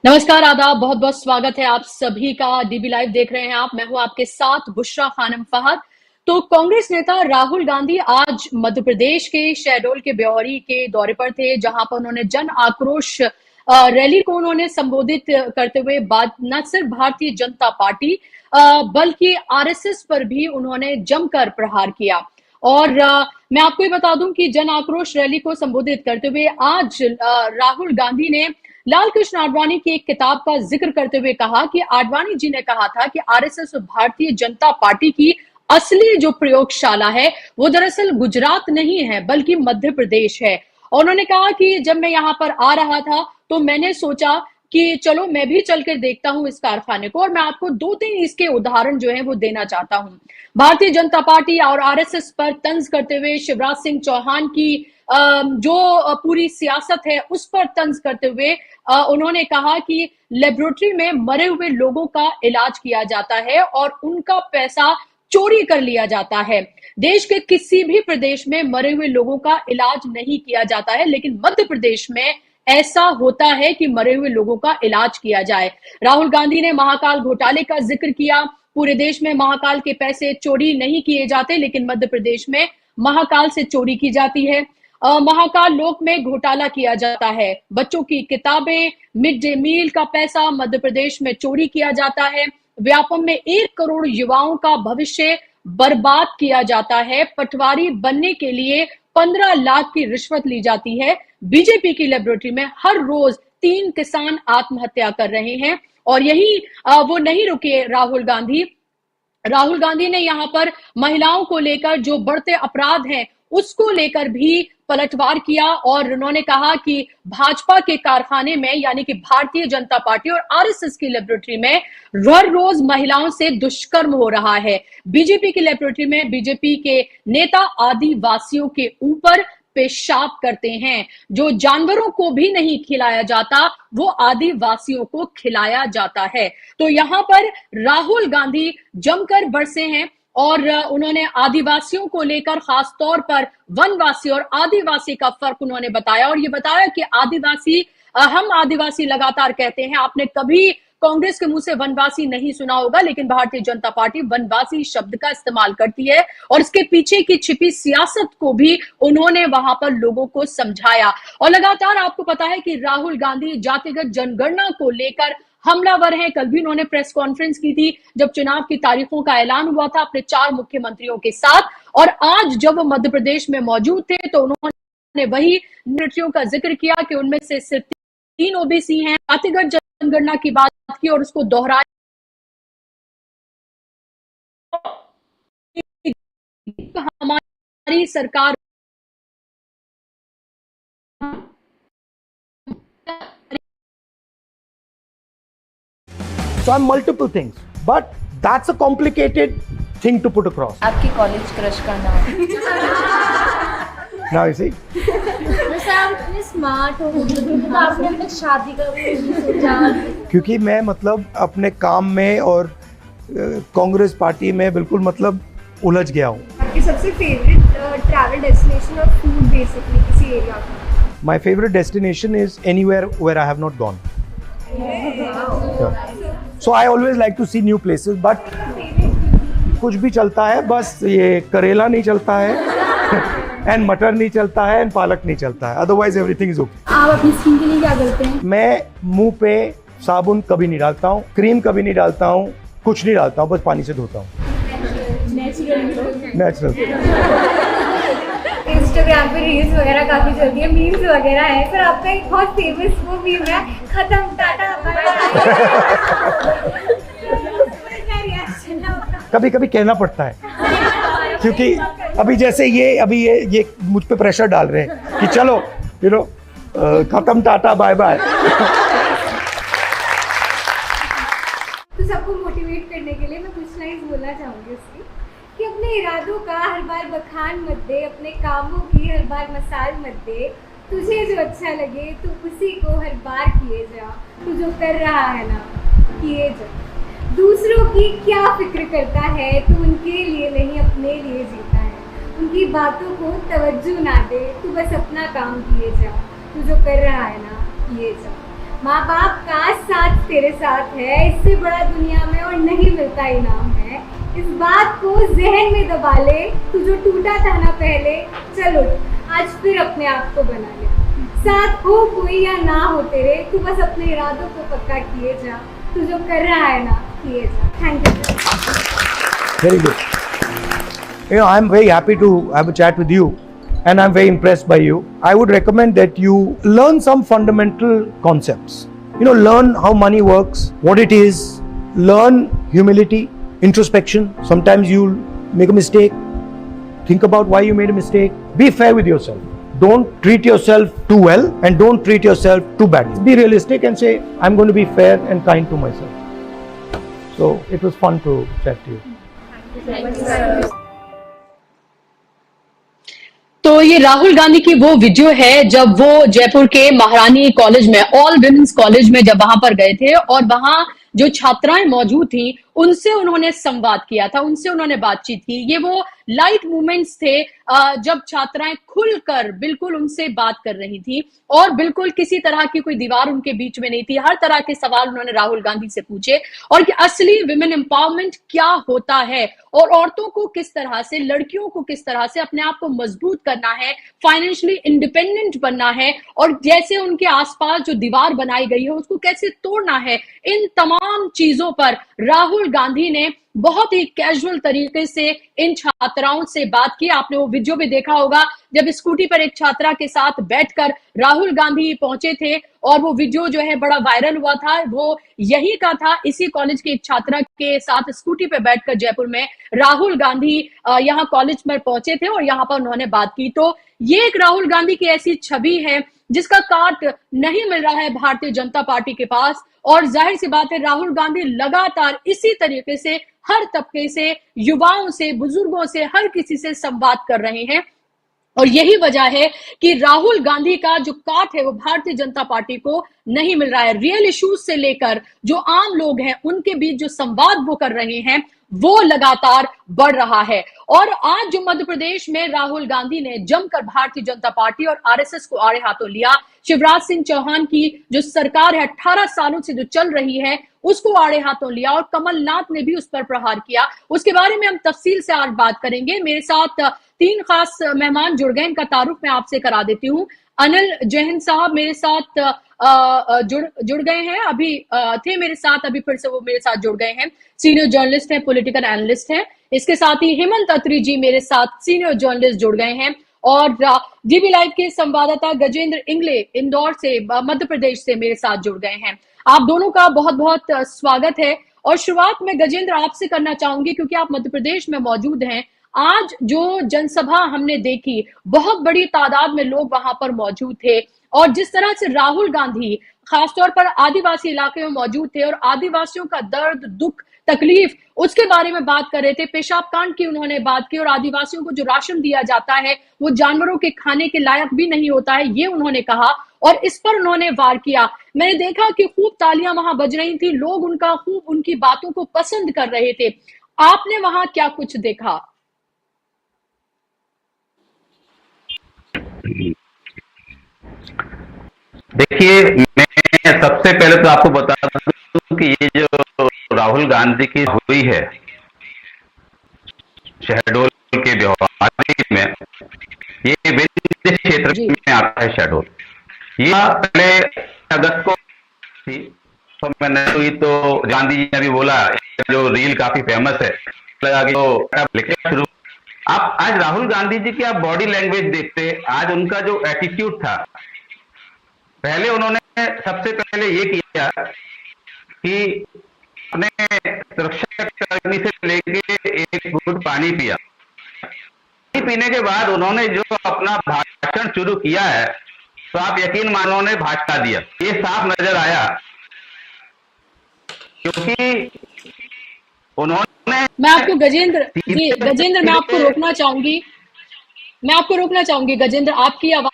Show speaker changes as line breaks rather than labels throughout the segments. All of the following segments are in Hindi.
नमस्कार, आदाब, बहुत बहुत स्वागत है आप सभी का। डीबी लाइव देख रहे हैं आप। मैं हूं आपके साथ बुशरा खानम फहद। तो कांग्रेस नेता राहुल गांधी आज मध्य प्रदेश के शहडोल के ब्यौरी के दौरे पर थे, जहां पर उन्होंने जन आक्रोश रैली को उन्होंने संबोधित करते हुए बात न सिर्फ भारतीय जनता पार्टी बल्कि आरएसएस पर भी उन्होंने जमकर प्रहार किया। और मैं आपको ये बता दूं कि जन आक्रोश रैली को संबोधित करते हुए आज राहुल गांधी ने लाल कृष्ण आडवाणी की एक किताब का जिक्र करते हुए कहा कि आडवाणी जी ने कहा था कि आरएसएस और भारतीय जनता पार्टी की असली जो प्रयोगशाला है वो दरअसल गुजरात नहीं है बल्कि मध्य प्रदेश है। और उन्होंने कहा कि जब मैं यहाँ पर आ रहा था तो मैंने सोचा कि चलो मैं भी चल कर देखता हूं इस कारखाने को, और मैं आपको दो तीन इसके उदाहरण जो है वो देना चाहता हूं। भारतीय जनता पार्टी और आरएसएस पर तंज करते हुए शिवराज सिंह चौहान की जो पूरी सियासत है उस पर तंज करते हुए उन्होंने कहा कि लेबोरेटरी में मरे हुए लोगों का इलाज किया जाता है और उनका पैसा चोरी कर लिया जाता है। देश के किसी भी प्रदेश में मरे हुए लोगों का इलाज नहीं किया जाता है, लेकिन मध्य प्रदेश में ऐसा होता है कि मरे हुए लोगों का इलाज किया जाए। राहुल गांधी ने महाकाल घोटाले का जिक्र किया। पूरे देश में महाकाल के पैसे चोरी नहीं किए जाते, लेकिन मध्य प्रदेश में महाकाल से चोरी की जाती है। महाकाल लोक में घोटाला किया जाता है। बच्चों की किताबें, मिड डे मील का पैसा मध्य प्रदेश में चोरी किया जाता है। व्यापम में 1 करोड़ युवाओं का भविष्य बर्बाद किया जाता है। पटवारी बनने के लिए 15 लाख की रिश्वत ली जाती है। बीजेपी की लेबोरेटरी में हर रोज 3 किसान आत्महत्या कर रहे हैं। और यही वो नहीं रुके राहुल गांधी ने यहाँ पर महिलाओं को लेकर जो बढ़ते अपराध हैं उसको लेकर भी पलटवार किया, और उन्होंने कहा कि भाजपा के कारखाने में यानी कि भारतीय जनता पार्टी और आरएसएस की लेबोरेटरी में हर रोज महिलाओं से दुष्कर्म हो रहा है। बीजेपी की लेबोरेटरी में बीजेपी के नेता आदिवासियों के ऊपर पेशाब करते हैं। जो जानवरों को भी नहीं खिलाया जाता वो आदिवासियों को खिलाया जाता है। तो यहां पर राहुल गांधी जमकर बरसे हैं और उन्होंने आदिवासियों को लेकर खास तौर पर वनवासी और आदिवासी का फर्क उन्होंने बताया, और ये बताया कि हम आदिवासी लगातार कहते हैं। आपने कभी कांग्रेस के मुंह से वनवासी नहीं सुना होगा, लेकिन भारतीय जनता पार्टी वनवासी शब्द का इस्तेमाल करती है और इसके पीछे की छिपी सियासत को भी उन्होंने वहां पर लोगों को समझाया। और लगातार आपको पता है कि राहुल गांधी जातिगत जनगणना को लेकर हमलावर हैं। कल भी उन्होंने प्रेस कॉन्फ्रेंस की थी जब चुनाव की तारीखों का ऐलान हुआ था अपने 4 मुख्यमंत्रियों के साथ, और आज जब वो मध्य प्रदेश में मौजूद थे तो उन्होंने वही मंत्रियों का जिक्र किया कि उनमें से सिर्फ 3 ओबीसी हैं। जातिगत जनगणना की बात की और उसको दोहराया। हमारी सरकार
So I'm multiple things, but that's a complicated thing to put across.
आपकी कॉलेज क्रश का नाम?
Now you see.
वैसे आप इतने स्मार्ट हो, तो आपने अपने शादी का भी नहीं सोचा?
क्योंकि मैं मतलब अपने काम में और कांग्रेस पार्टी में बिल्कुल मतलब उलझ गया हूँ।
आपकी सबसे फेवरेट ट्रैवल डेस्टिनेशन और फूड बेसिकली किसी एरिया का?
My favorite destination is anywhere where I have not gone. So I always like to see new places, but कुछ भी चलता है, बस ये करेला नहीं चलता है एंड मटर नहीं चलता है एंड पालक नहीं चलता है, अदरवाइज एवरीथिंग इज ओके।
आप अपनी स्किन के लिए क्या करते हैं?
मैं मुंह पे साबुन कभी नहीं डालता हूँ, क्रीम कभी नहीं डालता हूँ, कुछ नहीं डालता हूँ, बस पानी से धोता हूँ। नेचुरल।
इंस्टाग्राम पे रील्स वगैरह काफी चलती है, मीम्स वगैरह है, पर आपका एक बहुत फेमस वो मीम है, खत्म टाटा बाय बाय।
कभी कभी कहना पड़ता है, क्योंकि अभी जैसे ये मुझ पे प्रेशर डाल रहे हैं कि चलो खत्म टाटा बाय बाय।
तो सबको मोटिवेट करने के लिए मैं कुछ लाइन्स बोलना चाहूंगी उसकी, कि अपने इरादों का हर बार बखान मत दे, अपने कामों की हर बार मसाल मत दे, तुझे जो अच्छा लगे तू उसी को हर बार किए जा, तू जो कर रहा है ना किए जा। दूसरों की क्या फिक्र करता है, तू उनके लिए नहीं अपने लिए जीता है, उनकी बातों को तवज्जो ना दे, तू बस अपना काम किए जा, तू जो कर रहा है ना किए जा। माँ बाप का साथ तेरे साथ है, इससे बड़ा दुनिया में और नहीं मिलता इनाम है। इस बात को जहन में दबा ले, तू जो टूटा था ना पहले, चल उठ आज फिर अपने आप को बना ले। साथ हो कोई या ना हो तेरे, तू बस अपने इरादों को पक्का किए जा, तू जो कर रहा है ना किए जा। Thank you.
Very good. You know, I'm very happy to have a chat with you, and I'm very impressed by you. I would recommend that you learn some fundamental concepts. You know, learn how money works, what it is, learn humility, introspection. Sometimes you'll make a mistake. Think about why you made a mistake. Be fair with yourself. Don't treat yourself too well and don't treat yourself too badly. Be realistic and say, I'm going to be fair and kind to myself. So it was fun to chat to you.
तो ये राहुल गांधी की वो वीडियो है जब वो जयपुर के महारानी कॉलेज में, ऑल विमेंस कॉलेज में जब वहां पर गए थे और वहां जो छात्राएं मौजूद थी उनसे उन्होंने संवाद किया था, उनसे उन्होंने बातचीत की। ये वो लाइट मोमेंट्स थे जब छात्राएं खुलकर बिल्कुल उनसे बात कर रही थी और बिल्कुल किसी तरह की कोई दीवार उनके बीच में नहीं थी। हर तरह के सवाल उन्होंने राहुल गांधी से पूछे और कि असली विमेन एम्पावरमेंट क्या होता है और औरतों को किस तरह से, लड़कियों को किस तरह से अपने आप को मजबूत करना है, फाइनेंशियली इंडिपेंडेंट बनना है और जैसे उनके आसपास जो दीवार बनाई गई है उसको कैसे तोड़ना है। इन तमाम चीजों पर राहुल गांधी ने बहुत ही कैजुअल तरीके से इन छात्राओं से बात की। आपने वो वीडियो भी देखा होगा जब स्कूटी पर एक छात्रा के साथ बैठकर राहुल गांधी पहुंचे थे और वो वीडियो जो है बड़ा वायरल हुआ था। वो यही का था, इसी कॉलेज की एक छात्रा के साथ स्कूटी पे बैठकर जयपुर में राहुल गांधी यहाँ कॉलेज में पहुंचे थे और यहाँ पर उन्होंने बात की। तो ये एक राहुल गांधी की ऐसी छवि है जिसका काट नहीं मिल रहा है भारतीय जनता पार्टी के पास और जाहिर सी बात है राहुल गांधी लगातार इसी तरीके से हर तबके से, युवाओं से, बुजुर्गों से, हर किसी से संवाद कर रहे हैं और यही वजह है कि राहुल गांधी का जो काट है वो भारतीय जनता पार्टी को नहीं मिल रहा है। रियल इश्यूज से लेकर जो आम लोग हैं उनके बीच जो संवाद वो कर रहे हैं वो लगातार बढ़ रहा है। और आज जो मध्य प्रदेश में राहुल गांधी ने जमकर भारतीय जनता पार्टी और आरएसएस को आड़े हाथों लिया, शिवराज सिंह चौहान की जो सरकार है 18 सालों से जो चल रही है उसको आड़े हाथों लिया और कमलनाथ ने भी उस पर प्रहार किया, उसके बारे में हम तफसील से आज बात करेंगे। मेरे साथ 3 खास मेहमान जुड़ गए, इनका तारुफ मैं आपसे करा देती हूँ। अनिल जैन साहब मेरे साथ जुड़ गए हैं, अभी थे मेरे साथ, अभी फिर से वो मेरे साथ जुड़ गए हैं। सीनियर जर्नलिस्ट हैं, पॉलिटिकल एनालिस्ट हैं। इसके साथ ही हेमंत अत्री जी मेरे साथ सीनियर जर्नलिस्ट जुड़ गए हैं और डीबी लाइव के संवाददाता गजेंद्र इंगले इंदौर से, मध्य प्रदेश से मेरे साथ जुड़ गए हैं। आप दोनों का बहुत बहुत स्वागत है और शुरुआत में गजेंद्र आपसे करना चाहूंगी क्योंकि आप मध्य प्रदेश में मौजूद हैं। आज जो जनसभा हमने देखी, बहुत बड़ी तादाद में लोग वहां पर मौजूद थे और जिस तरह से राहुल गांधी खासतौर पर आदिवासी इलाके में मौजूद थे और आदिवासियों का दर्द, दुख, तकलीफ उसके बारे में बात कर रहे थे। पेशाब कांड की उन्होंने बात की और आदिवासियों को जो राशन दिया जाता है वो जानवरों के खाने के लायक भी नहीं होता है, ये उन्होंने कहा और इस पर उन्होंने वार किया। मैंने देखा कि खूब तालियां वहां बज रही थी, लोग उनकी बातों को पसंद कर रहे थे। आपने वहां क्या कुछ देखा?
देखिए, मैं सबसे पहले तो आपको बता दूं कि ये जो राहुल गांधी की हुई है शहडोल के व्यवहार में, ये विभिन्न क्षेत्र में आता है शहडोल। ये पहले अगस्त को थी तो मैंने हुई तो गांधी जी ने भी बोला, जो रील काफी फेमस है, लगा कि तो शुरू। आप आज राहुल गांधी जी की आप बॉडी लैंग्वेज देखते, आज उनका जो एटीट्यूड था, पहले उन्होंने सबसे पहले ये किया कि अपने सुरक्षा कर्मी से लेके एक घूंट पानी पिया। पानी पीने के बाद उन्होंने जो अपना भाषण शुरू किया है तो आप यकीन मानो उन्होंने भाषण दिया। ये साफ नजर आया क्योंकि उन्होंने,
मैं आपको गजेंद्र मैं आपको रोकना चाहूंगी गजेंद्र, आपकी आवाज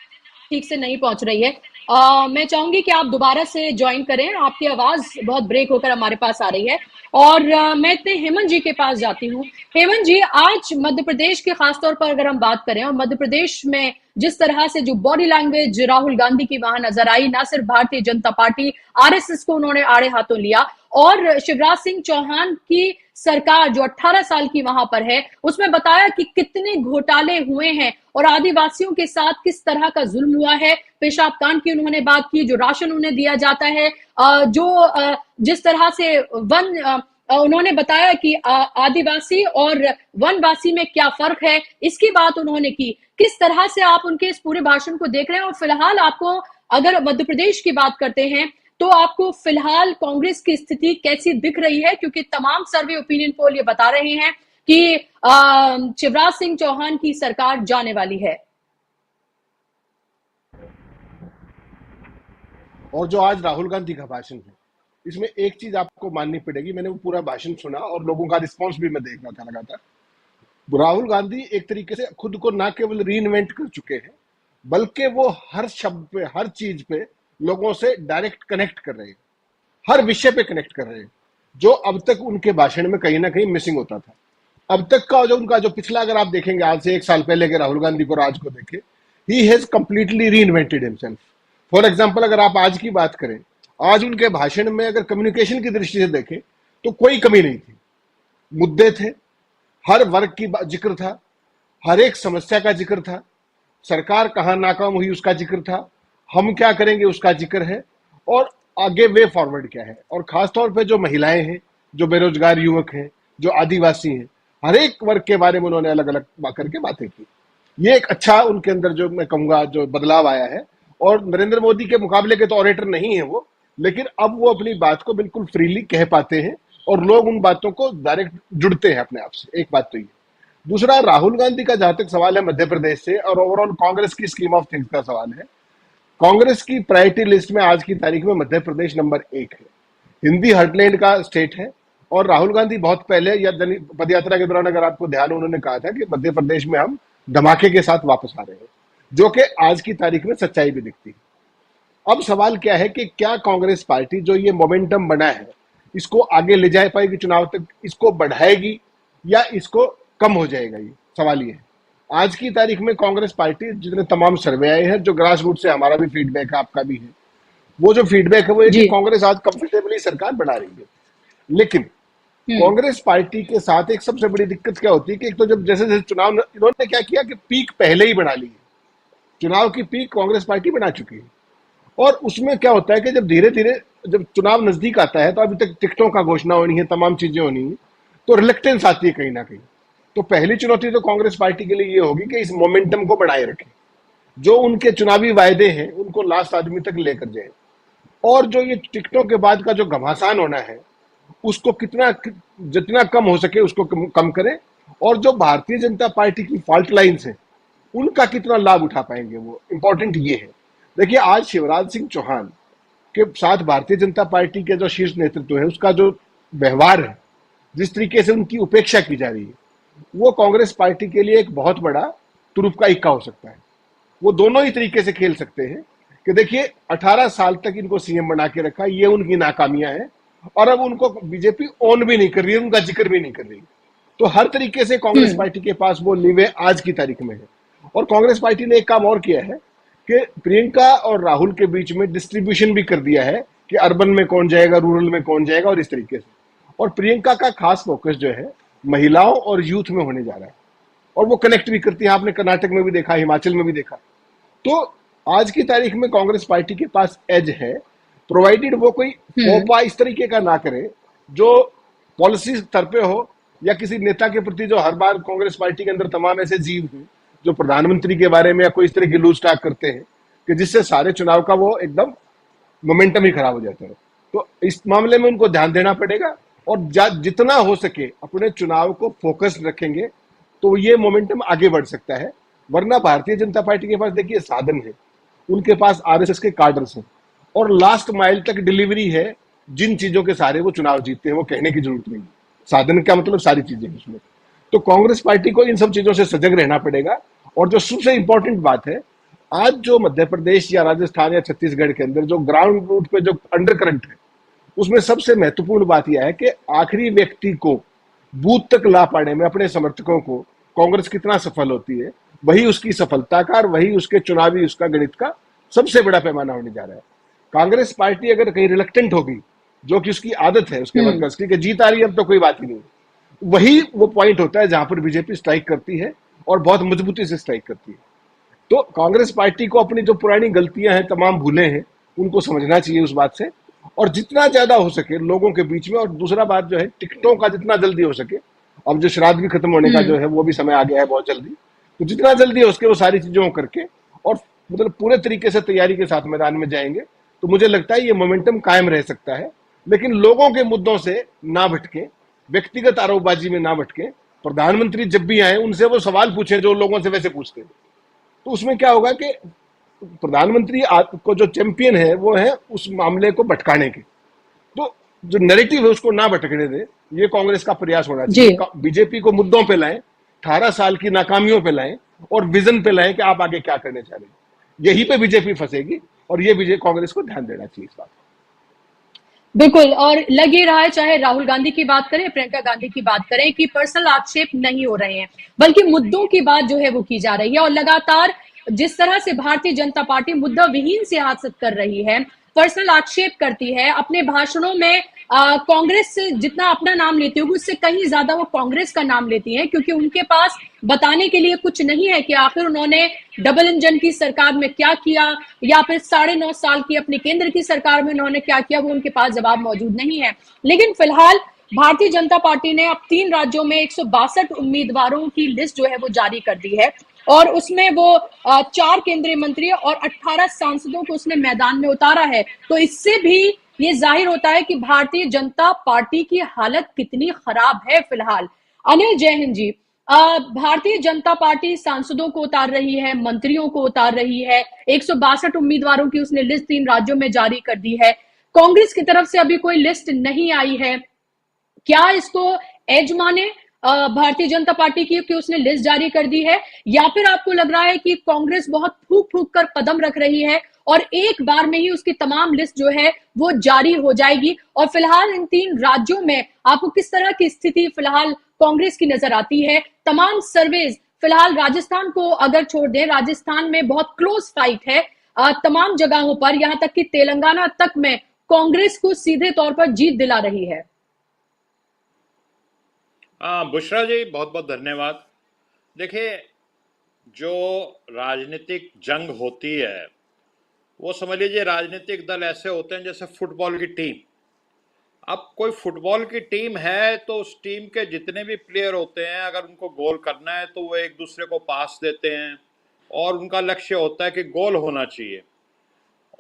ठीक से नहीं पहुंच रही है। मैं चाहूंगी कि आप दोबारा से ज्वाइन करें, आपकी आवाज बहुत ब्रेक होकर हमारे पास आ रही है। और मैं इतने हेमंत जी के पास जाती हूँ। हेमंत जी, आज मध्य प्रदेश के खासतौर पर अगर हम बात करें, और मध्य प्रदेश में जिस तरह से जो बॉडी लैंग्वेज राहुल गांधी की वहां नजर आई, ना सिर्फ भारतीय जनता पार्टी, आरएसएस को उन्होंने आड़े हाथों लिया, और शिवराज सिंह चौहान की सरकार जो 18 साल की वहां पर है, उसमें बताया कि कितने घोटाले हुए हैं और आदिवासियों के साथ किस तरह का जुल्म हुआ है। पेशाब कांड की उन्होंने बात की, जो राशन उन्हें दिया जाता है, जिस तरह से उन्होंने बताया कि आदिवासी और वनवासी में क्या फर्क है, इसकी बात उन्होंने की। किस तरह से आप उनके इस पूरे भाषण को देख रहे हैं? और फिलहाल आपको, अगर मध्य प्रदेश की बात करते हैं, तो आपको फिलहाल कांग्रेस की स्थिति कैसी दिख रही है? क्योंकि तमाम सर्वे ओपिनियन पोल ये बता रहे हैं कि शिवराज सिंह चौहान की सरकार जाने वाली है।
और जो आज राहुल गांधी का भाषण है, इसमें एक चीज आपको माननी पड़ेगी। मैंने वो पूरा भाषण सुना और लोगों का रिस्पांस भी मैं देख रहा था लगातार। राहुल गांधी एक तरीके से खुद को ना केवल रीइन्वेंट कर चुके हैं, बल्कि वो हर शब्द पे, हर चीज पे लोगों से डायरेक्ट कनेक्ट कर रहे हैं, हर विषय पे कनेक्ट कर रहे हैं, जो अब तक उनके भाषण में कहीं ना कहीं मिसिंग होता था। अब तक का जो उनका जो पिछला, अगर आप देखेंगे आज से 1 साल पहले के राहुल गांधी को और आज को देखें, he has completely reinvented himself. For example, अगर आप आज की बात करें, आज उनके भाषण में अगर कम्युनिकेशन की दृष्टि से देखें तो कोई कमी नहीं थी। मुद्दे थे, हर वर्ग की जिक्र था, हर एक समस्या का जिक्र था, सरकार कहां नाकाम हुई उसका जिक्र था, हम क्या करेंगे उसका जिक्र है, और आगे वे फॉरवर्ड क्या है। और खासतौर पे जो महिलाएं हैं, जो बेरोजगार युवक हैं, जो आदिवासी हैं, हर एक वर्ग के बारे में उन्होंने अलग अलग करके बातें की। ये एक अच्छा उनके अंदर, जो मैं कहूंगा, जो बदलाव आया है। और नरेंद्र मोदी के मुकाबले के तो ऑरेटर नहीं है वो, लेकिन अब वो अपनी बात को बिल्कुल फ्रीली कह पाते हैं और लोग उन बातों को डायरेक्ट जुड़ते हैं अपने आप से। एक बात तो ये। दूसरा, राहुल गांधी का जहां तक सवाल है मध्य प्रदेश से और ओवरऑल कांग्रेस की स्कीम ऑफ थिंग्स का सवाल है, कांग्रेस की प्रायोरिटी लिस्ट में आज की तारीख में मध्य प्रदेश नंबर 1 है। हिंदी हार्टलैंड का स्टेट है। और राहुल गांधी बहुत पहले, या पदयात्रा के दौरान अगर आपको ध्यान हो, उन्होंने कहा था कि मध्य प्रदेश में हम धमाके के साथ वापस आ रहे हैं, जो कि आज की तारीख में सच्चाई भी दिखती है। अब सवाल क्या है कि क्या कांग्रेस पार्टी जो ये मोमेंटम बना है, इसको आगे ले जा पाएगी चुनाव तक, इसको बढ़ाएगी या इसको कम हो जाएगा? ये सवाल ये है। आज की तारीख में कांग्रेस पार्टी, जितने तमाम सर्वे आए हैं, जो ग्रास रूट से हमारा भी फीडबैक है, आपका भी है, वो जो फीडबैक है वो है कि कांग्रेस आज कंफर्टेबली सरकार बना रही है। लेकिन कांग्रेस पार्टी के साथ एक सबसे बड़ी दिक्कत क्या होती है कि एक तो जब जैसे जैसे चुनाव, इन्होंने क्या किया कि पीक पहले ही बना ली है। चुनाव की पीक कांग्रेस पार्टी बना चुकी है। और उसमें क्या होता है कि जब धीरे धीरे जब चुनाव नजदीक आता है, तो अभी तक टिकटों का घोषणा होनी है, तमाम चीजें होनी है, तो रिलेक्टेंस आती है कहीं ना कहीं। तो पहली चुनौती तो कांग्रेस पार्टी के लिए ये होगी कि इस मोमेंटम को बढ़ाए रखें, जो उनके चुनावी वायदे हैं उनको लास्ट आदमी तक लेकर जाए, और जो ये टिकटों के बाद का जो घमासान होना है उसको जितना कम हो सके उसको कम करें, और जो भारतीय जनता पार्टी की फॉल्ट लाइन्स हैं उनका कितना लाभ उठा पाएंगे, वो इंपॉर्टेंट ये है। देखिए, आज शिवराज सिंह चौहान के साथ भारतीय जनता पार्टी के जो शीर्ष नेतृत्व है, उसका जो व्यवहार है, जिस तरीके से उनकी उपेक्षा की जा रही है, वो कांग्रेस पार्टी के लिए एक बहुत बड़ा तुरुप का इक्का हो सकता है। वो दोनों ही तरीके से खेल सकते हैं कि देखिए 18 साल तक इनको सीएम बना के रखा, ये उनकी नाकामियां हैं, और अब उनको बीजेपी ऑन भी नहीं कर रही है, उनका जिक्र भी नहीं कर रही। तो हर तरीके से कांग्रेस पार्टी के पास वो लीवे आज की तारीख में है। और कांग्रेस पार्टी ने एक काम और किया है कि प्रियंका और राहुल के बीच में डिस्ट्रीब्यूशन भी कर दिया है कि अर्बन में कौन जाएगा, रूरल में कौन जाएगा, और इस तरीके से। और प्रियंका का खास फोकस जो है महिलाओं और यूथ में होने जा रहा है, और वो कनेक्ट भी करती है। आपने कर्नाटक में भी देखा, हिमाचल में भी देखा। तो आज की तारीख में कांग्रेस पार्टी के पास एज है, प्रोवाइडेड वो कोई फोपा इस तरीके का ना करे जो पॉलिसी स्तर पे हो, या किसी नेता के प्रति जो हर बार कांग्रेस पार्टी के अंदर तमाम ऐसे जीव हैं जो प्रधानमंत्री के बारे में या कोई इस तरह की लूज टॉक करते हैं कि जिससे सारे चुनाव का वो एकदम मोमेंटम ही खराब हो जाता है। तो इस मामले में उनको ध्यान देना पड़ेगा, और जितना हो सके अपने चुनाव को फोकस रखेंगे तो ये मोमेंटम आगे बढ़ सकता है। वरना भारतीय जनता पार्टी के पास देखिए साधन है, उनके पास आरएसएस के कार्डर्स हैं, और लास्ट माइल तक डिलीवरी है। जिन चीजों के सहारे वो चुनाव जीतते हैं वो कहने की जरूरत नहीं। साधन का मतलब सारी चीजें उसमें। तो कांग्रेस पार्टी को इन सब चीजों से सजग रहना पड़ेगा। और जो सबसे इंपॉर्टेंट बात है, आज जो मध्य प्रदेश या राजस्थान या छत्तीसगढ़ के अंदर जो ग्राउंड रूट पे जो अंडर करंट है, उसमें सबसे महत्वपूर्ण बात यह है कि आखिरी व्यक्ति को बूथ तक ला पाने में अपने समर्थकों को कांग्रेस कितना सफल होती है, वही उसकी सफलता का और वही उसके चुनावी उसका गणित का सबसे बड़ा पैमाना होने जा रहा है। कांग्रेस पार्टी अगर कहीं रिलक्टेंट होगी, जो कि उसकी आदत है उसके वर्कर्स की, कि जीत आ रही है अब तो कोई बात ही नहीं, वही वो पॉइंट होता है जहां पर बीजेपी स्ट्राइक करती है और बहुत मजबूती से स्ट्राइक करती है। तो कांग्रेस पार्टी को अपनी जो पुरानी गलतियां हैं, तमाम भूलें हैं, उनको समझना चाहिए उस बात से, और जितना ज्यादा हो सके लोगों के बीच में। और दूसरा बात जो है, टिकटों का जितना जल्दी हो सके, अब जो श्राद्ध भी खत्म होने का जो है वो भी समय आ गया है बहुत जल्दी, तो जितना जल्दी हो सके वो सारी चीजों को करके और मतलब पूरे तरीके से तैयारी के साथ मैदान में जाएंगे, तो मुझे लगता है ये मोमेंटम कायम रह सकता है। लेकिन लोगों के मुद्दों से ना भटके, व्यक्तिगत आरोपबाजी में ना भटके। प्रधानमंत्री जब भी आए उनसे वो सवाल पूछे जो लोगों से वैसे पूछते हैं, तो उसमें क्या होगा कि प्रधानमंत्री को जो चैंपियन है वो है उस मामले को भटकाने के, तो जो नैरेटिव है उसको ना भटकने दे, ये कांग्रेस का प्रयास होना चाहिए। बीजेपी को मुद्दों पे लाएं, 18 साल की नाकामियों पे लाएं और विजन पे लाएं कि आप आगे क्या करने चाह रहे हैं। यहीं पे बीजेपी फंसेगी और ये विजय कांग्रेस को ध्यान देना चाहिए इस बात।
बिल्कुल, और लग ये रहा है, चाहे राहुल गांधी की बात करें, प्रियंका गांधी की बात करें, कि पर्सनल आक्षेप नहीं हो रहे हैं, बल्कि मुद्दों की बात जो है वो की जा रही है। और लगातार जिस तरह से भारतीय जनता पार्टी मुद्दा विहीन सियासत कर रही है, पर्सनल आक्षेप करती है, अपने भाषणों में कांग्रेस से जितना अपना नाम लेती होगी उससे कहीं ज्यादा वो कांग्रेस का नाम लेती है, क्योंकि उनके पास बताने के लिए कुछ नहीं है कि आखिर उन्होंने डबल इंजन की सरकार में क्या किया, या फिर 9.5 साल की अपनी केंद्र की सरकार में उन्होंने क्या किया, वो उनके पास जवाब मौजूद नहीं है। लेकिन फिलहाल भारतीय जनता पार्टी ने अब 3 राज्यों में 162 उम्मीदवारों की लिस्ट जो है वो जारी कर दी है, और उसमें वो 4 केंद्रीय मंत्री और 18 सांसदों को उसने मैदान में उतारा है। तो इससे भी ये जाहिर होता है कि भारतीय जनता पार्टी की हालत कितनी खराब है फिलहाल। अनिल, जय हिंद जी। भारतीय जनता पार्टी सांसदों को उतार रही है, मंत्रियों को उतार रही है, 162 उम्मीदवारों की उसने लिस्ट 3 राज्यों में जारी कर दी है। कांग्रेस की तरफ से अभी कोई लिस्ट नहीं आई है। क्या इसको एज माने भारतीय जनता पार्टी की कि उसने लिस्ट जारी कर दी है, या फिर आपको लग रहा है कि कांग्रेस बहुत फूक फूक कर कदम रख रही है और एक बार में ही उसकी तमाम लिस्ट जो है वो जारी हो जाएगी? और फिलहाल इन 3 राज्यों में आपको किस तरह की स्थिति फिलहाल कांग्रेस की नजर आती है? तमाम सर्वेज फिलहाल राजस्थान को अगर छोड़ दें, राजस्थान में बहुत क्लोज फाइट है तमाम जगहों पर, यहां तक कि तेलंगाना तक में कांग्रेस को सीधे तौर पर जीत दिला रही है।
बुशरा जी, बहुत बहुत धन्यवाद। देखिए, जो राजनीतिक जंग होती है वो समझ लीजिए राजनीतिक दल ऐसे होते हैं जैसे फुटबॉल की टीम। अब कोई फुटबॉल की टीम है तो उस टीम के जितने भी प्लेयर होते हैं, अगर उनको गोल करना है तो वो एक दूसरे को पास देते हैं और उनका लक्ष्य होता है कि गोल होना चाहिए।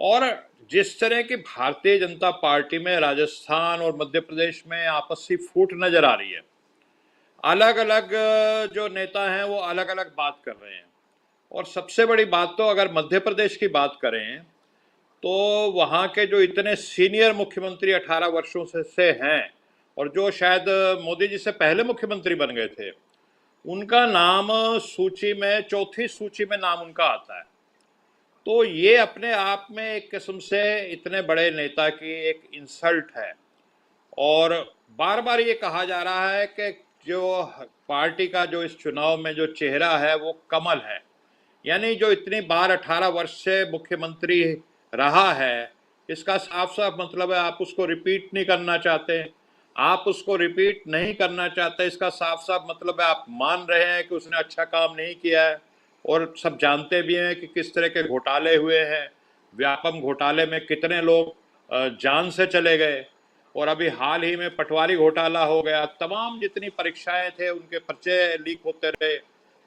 और जिस तरह की भारतीय जनता पार्टी में राजस्थान और मध्य प्रदेश में आपसी फूट नजर आ रही है, अलग अलग जो नेता हैं वो अलग अलग बात कर रहे हैं। और सबसे बड़ी बात तो अगर मध्य प्रदेश की बात करें तो वहाँ के जो इतने सीनियर मुख्यमंत्री 18 वर्षों से हैं और जो शायद मोदी जी से पहले मुख्यमंत्री बन गए थे, उनका नाम सूची में, चौथी सूची में नाम उनका आता है। तो ये अपने आप में एक किस्म से इतने बड़े नेता की एक इंसल्ट है। और बार बार ये कहा जा रहा है कि जो पार्टी का जो इस चुनाव में जो चेहरा है वो कमल है, यानी जो इतनी बार 18 वर्ष से मुख्यमंत्री रहा है, इसका साफ साफ मतलब है आप उसको रिपीट नहीं करना चाहते। आप उसको रिपीट नहीं करना चाहते, इसका साफ साफ मतलब है आप मान रहे हैं कि उसने अच्छा काम नहीं किया है। और सब जानते भी हैं कि किस तरह के घोटाले हुए हैं। व्यापम घोटाले में कितने लोग जान से चले गए, और अभी हाल ही में पटवारी घोटाला हो गया। तमाम जितनी परीक्षाएं थे उनके पर्चे लीक होते रहे।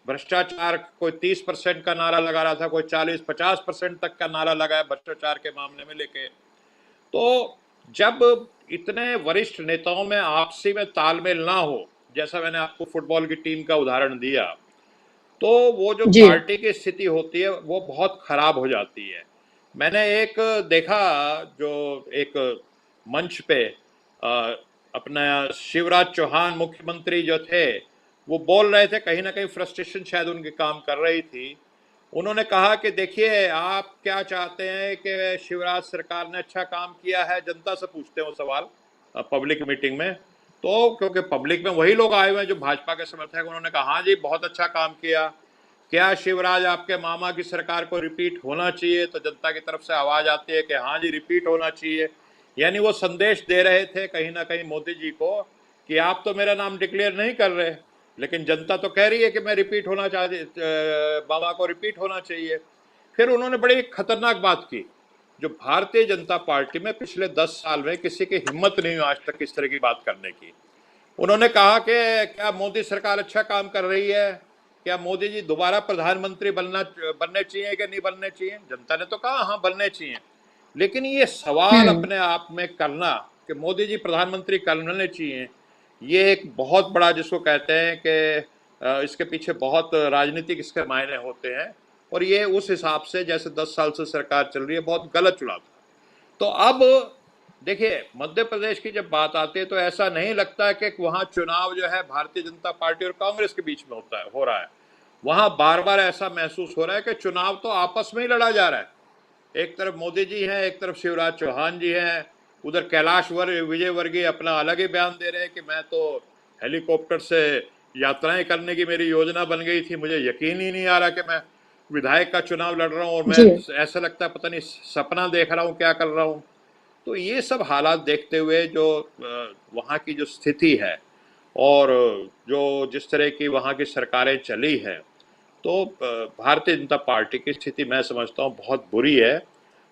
भ्रष्टाचार, कोई 30% का नारा लगा रहा था, कोई 40-50% तक का नारा लगाया भ्रष्टाचार के मामले में लेके। तो जब इतने वरिष्ठ नेताओं में आपसी में तालमेल ना हो, जैसा मैंने आपको फुटबॉल की टीम का उदाहरण दिया, तो वो जो पार्टी की स्थिति होती है वो बहुत खराब हो जाती है। मैंने एक देखा, जो एक मंच पे अपना शिवराज चौहान मुख्यमंत्री जो थे वो बोल रहे थे, कहीं ना कहीं फ्रस्ट्रेशन शायद उनके काम कर रही थी, उन्होंने कहा कि देखिए आप क्या चाहते हैं कि शिवराज सरकार ने अच्छा काम किया है, जनता से पूछते हैं वो सवाल पब्लिक मीटिंग में। तो क्योंकि पब्लिक में वही लोग आए हुए हैं जो भाजपा के समर्थक, उन्होंने कहा हाँ जी बहुत अच्छा काम किया, क्या शिवराज आपके मामा की सरकार को रिपीट होना चाहिए? तो जनता की तरफ से आवाज आती है कि हाँ जी रिपीट होना चाहिए। यानी वो संदेश दे रहे थे कहीं ना कहीं मोदी जी को कि आप तो मेरा नाम डिक्लेयर नहीं कर रहे, लेकिन जनता तो कह रही है कि मैं रिपीट होना चाहिए, मामा को रिपीट होना चाहिए। फिर उन्होंने बड़ी खतरनाक बात की, जो भारतीय जनता पार्टी में पिछले 10 साल में किसी की हिम्मत नहीं हुई आज तक इस तरह की बात करने की। उन्होंने कहा कि क्या मोदी सरकार अच्छा काम कर रही है, क्या मोदी जी दोबारा प्रधानमंत्री बनने चाहिए कि नहीं बनने चाहिए? जनता ने तो कहा हाँ बनने चाहिए, लेकिन ये सवाल अपने आप में करना कि मोदी जी प्रधानमंत्री करने चाहिए, ये एक बहुत बड़ा जिसको कहते हैं कि इसके पीछे बहुत राजनीतिक इसके मायने होते हैं, और ये उस हिसाब से जैसे 10 साल से सरकार चल रही है बहुत गलत चुनाव था। तो अब देखिए मध्य प्रदेश की जब बात आती है तो ऐसा नहीं लगता कि वहां चुनाव जो है भारतीय जनता पार्टी और कांग्रेस के बीच में हो रहा है। वहां बार बार ऐसा महसूस हो रहा है कि चुनाव तो आपस में ही लड़ा जा रहा है। एक तरफ मोदी जी हैं, एक तरफ शिवराज चौहान जी हैं, उधर कैलाश विजयवर्गीय अपना अलग ही बयान दे रहे हैं कि मैं तो हेलीकॉप्टर से यात्राएं करने की मेरी योजना बन गई थी, मुझे यकीन ही नहीं आ रहा कि मैं विधायक का चुनाव लड़ रहा हूँ और मैं ऐसा लगता है पता नहीं सपना देख रहा हूँ क्या कर रहा हूँ। तो ये सब हालात देखते हुए जो वहाँ की जो स्थिति है और जो जिस तरह की वहाँ की सरकारें चली है, तो भारतीय जनता पार्टी की स्थिति मैं समझता हूँ बहुत बुरी है।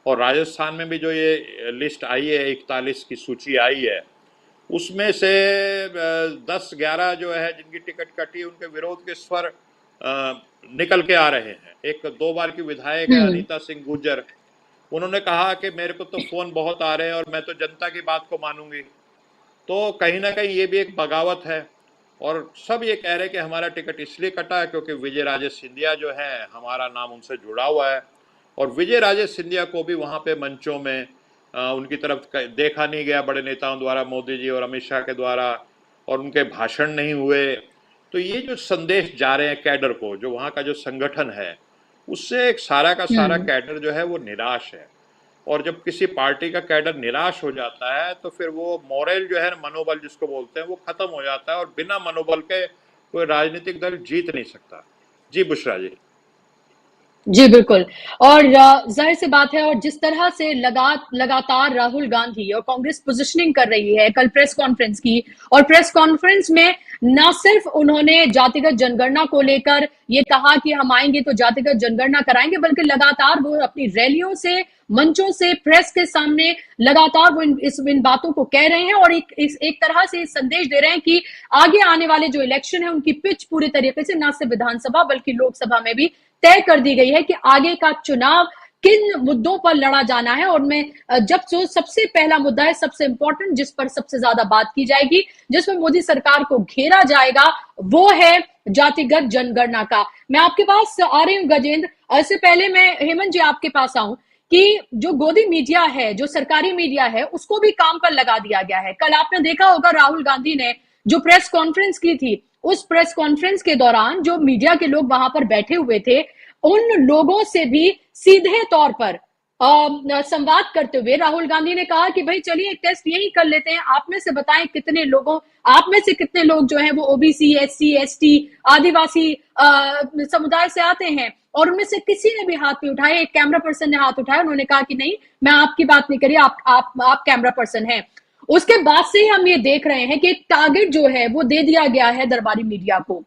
और राजस्थान में भी जो ये लिस्ट आई है 41 की सूची आई है, उसमें से 10-11 जो है जिनकी टिकट कटी उनके विरोध के स्वर निकल के आ रहे हैं। एक 2 बार की विधायक है अनीता सिंह गुर्जर, उन्होंने कहा कि मेरे को तो फोन बहुत आ रहे हैं और मैं तो जनता की बात को मानूंगी। तो कहीं ना कहीं ये भी एक बगावत है, और सब ये कह रहे हैं कि हमारा टिकट इसलिए कटा है क्योंकि विजय राजे सिंधिया जो है हमारा नाम उनसे जुड़ा हुआ है, और विजय राजे सिंधिया को भी वहाँ पे मंचों में उनकी तरफ देखा नहीं गया बड़े नेताओं द्वारा, मोदी जी और अमित शाह के द्वारा, और उनके भाषण नहीं हुए। तो ये जो संदेश जा रहे हैं कैडर को, जो वहाँ का जो संगठन है, उससे एक सारा का सारा कैडर जो है वो निराश है। और जब किसी पार्टी का कैडर निराश हो जाता है तो फिर वो मोरल जो है मनोबल जिसको बोलते हैं वो खत्म हो जाता है, और बिना मनोबल के कोई राजनीतिक दल जीत नहीं सकता। जी बुशरा जी।
जी बिल्कुल। और जाहिर सी बात है, और जिस तरह से लगातार राहुल गांधी और कांग्रेस पोजीशनिंग कर रही है, कल प्रेस कॉन्फ्रेंस की, और प्रेस कॉन्फ्रेंस में न सिर्फ उन्होंने जातिगत जनगणना को लेकर ये कहा कि हम आएंगे तो जातिगत जनगणना कराएंगे, बल्कि लगातार वो अपनी रैलियों से, मंचों से, प्रेस के सामने लगातार वो इन बातों को कह रहे हैं, और एक तरह से संदेश दे रहे हैं कि आगे आने वाले जो इलेक्शन है उनकी पिच पूरी तरीके से न सिर्फ विधानसभा बल्कि लोकसभा में भी तय कर दी गई है कि आगे का चुनाव किन मुद्दों पर लड़ा जाना है। और मैं जब जो सबसे पहला मुद्दा है, सबसे इंपॉर्टेंट, जिस पर सबसे ज्यादा बात की जाएगी, जिसमें मोदी सरकार को घेरा जाएगा, वो है जातिगत जनगणना का। मैं आपके पास आ रही हूं गजेंद्र, इससे पहले मैं हेमंत जी आपके पास आऊं कि जो गोदी मीडिया है, जो सरकारी मीडिया है, उसको भी काम पर लगा दिया गया है। कल आपने देखा होगा राहुल गांधी ने जो प्रेस कॉन्फ्रेंस की थी, उस प्रेस कॉन्फ्रेंस के दौरान जो मीडिया के लोग वहां पर बैठे हुए थे, उन लोगों से भी सीधे तौर पर संवाद करते हुए राहुल गांधी ने कहा कि भाई चलिए एक टेस्ट यही कर लेते हैं, आप में से बताएं कितने लोगों, आप में से कितने लोग जो हैं वो ओबीसी, एससी, एसटी, आदिवासी समुदाय से आते हैं। और उनमें से किसी ने भी हाथ नहीं उठाया। एक कैमरा पर्सन ने हाथ उठाया, उन्होंने कहा कि नहीं, मैं आपकी बात नहीं करी, आप कैमरा पर्सन हैं। उसके बाद से ही हम ये देख रहे हैं कि एक टारगेट जो है वो दे दिया गया है दरबारी मीडिया को।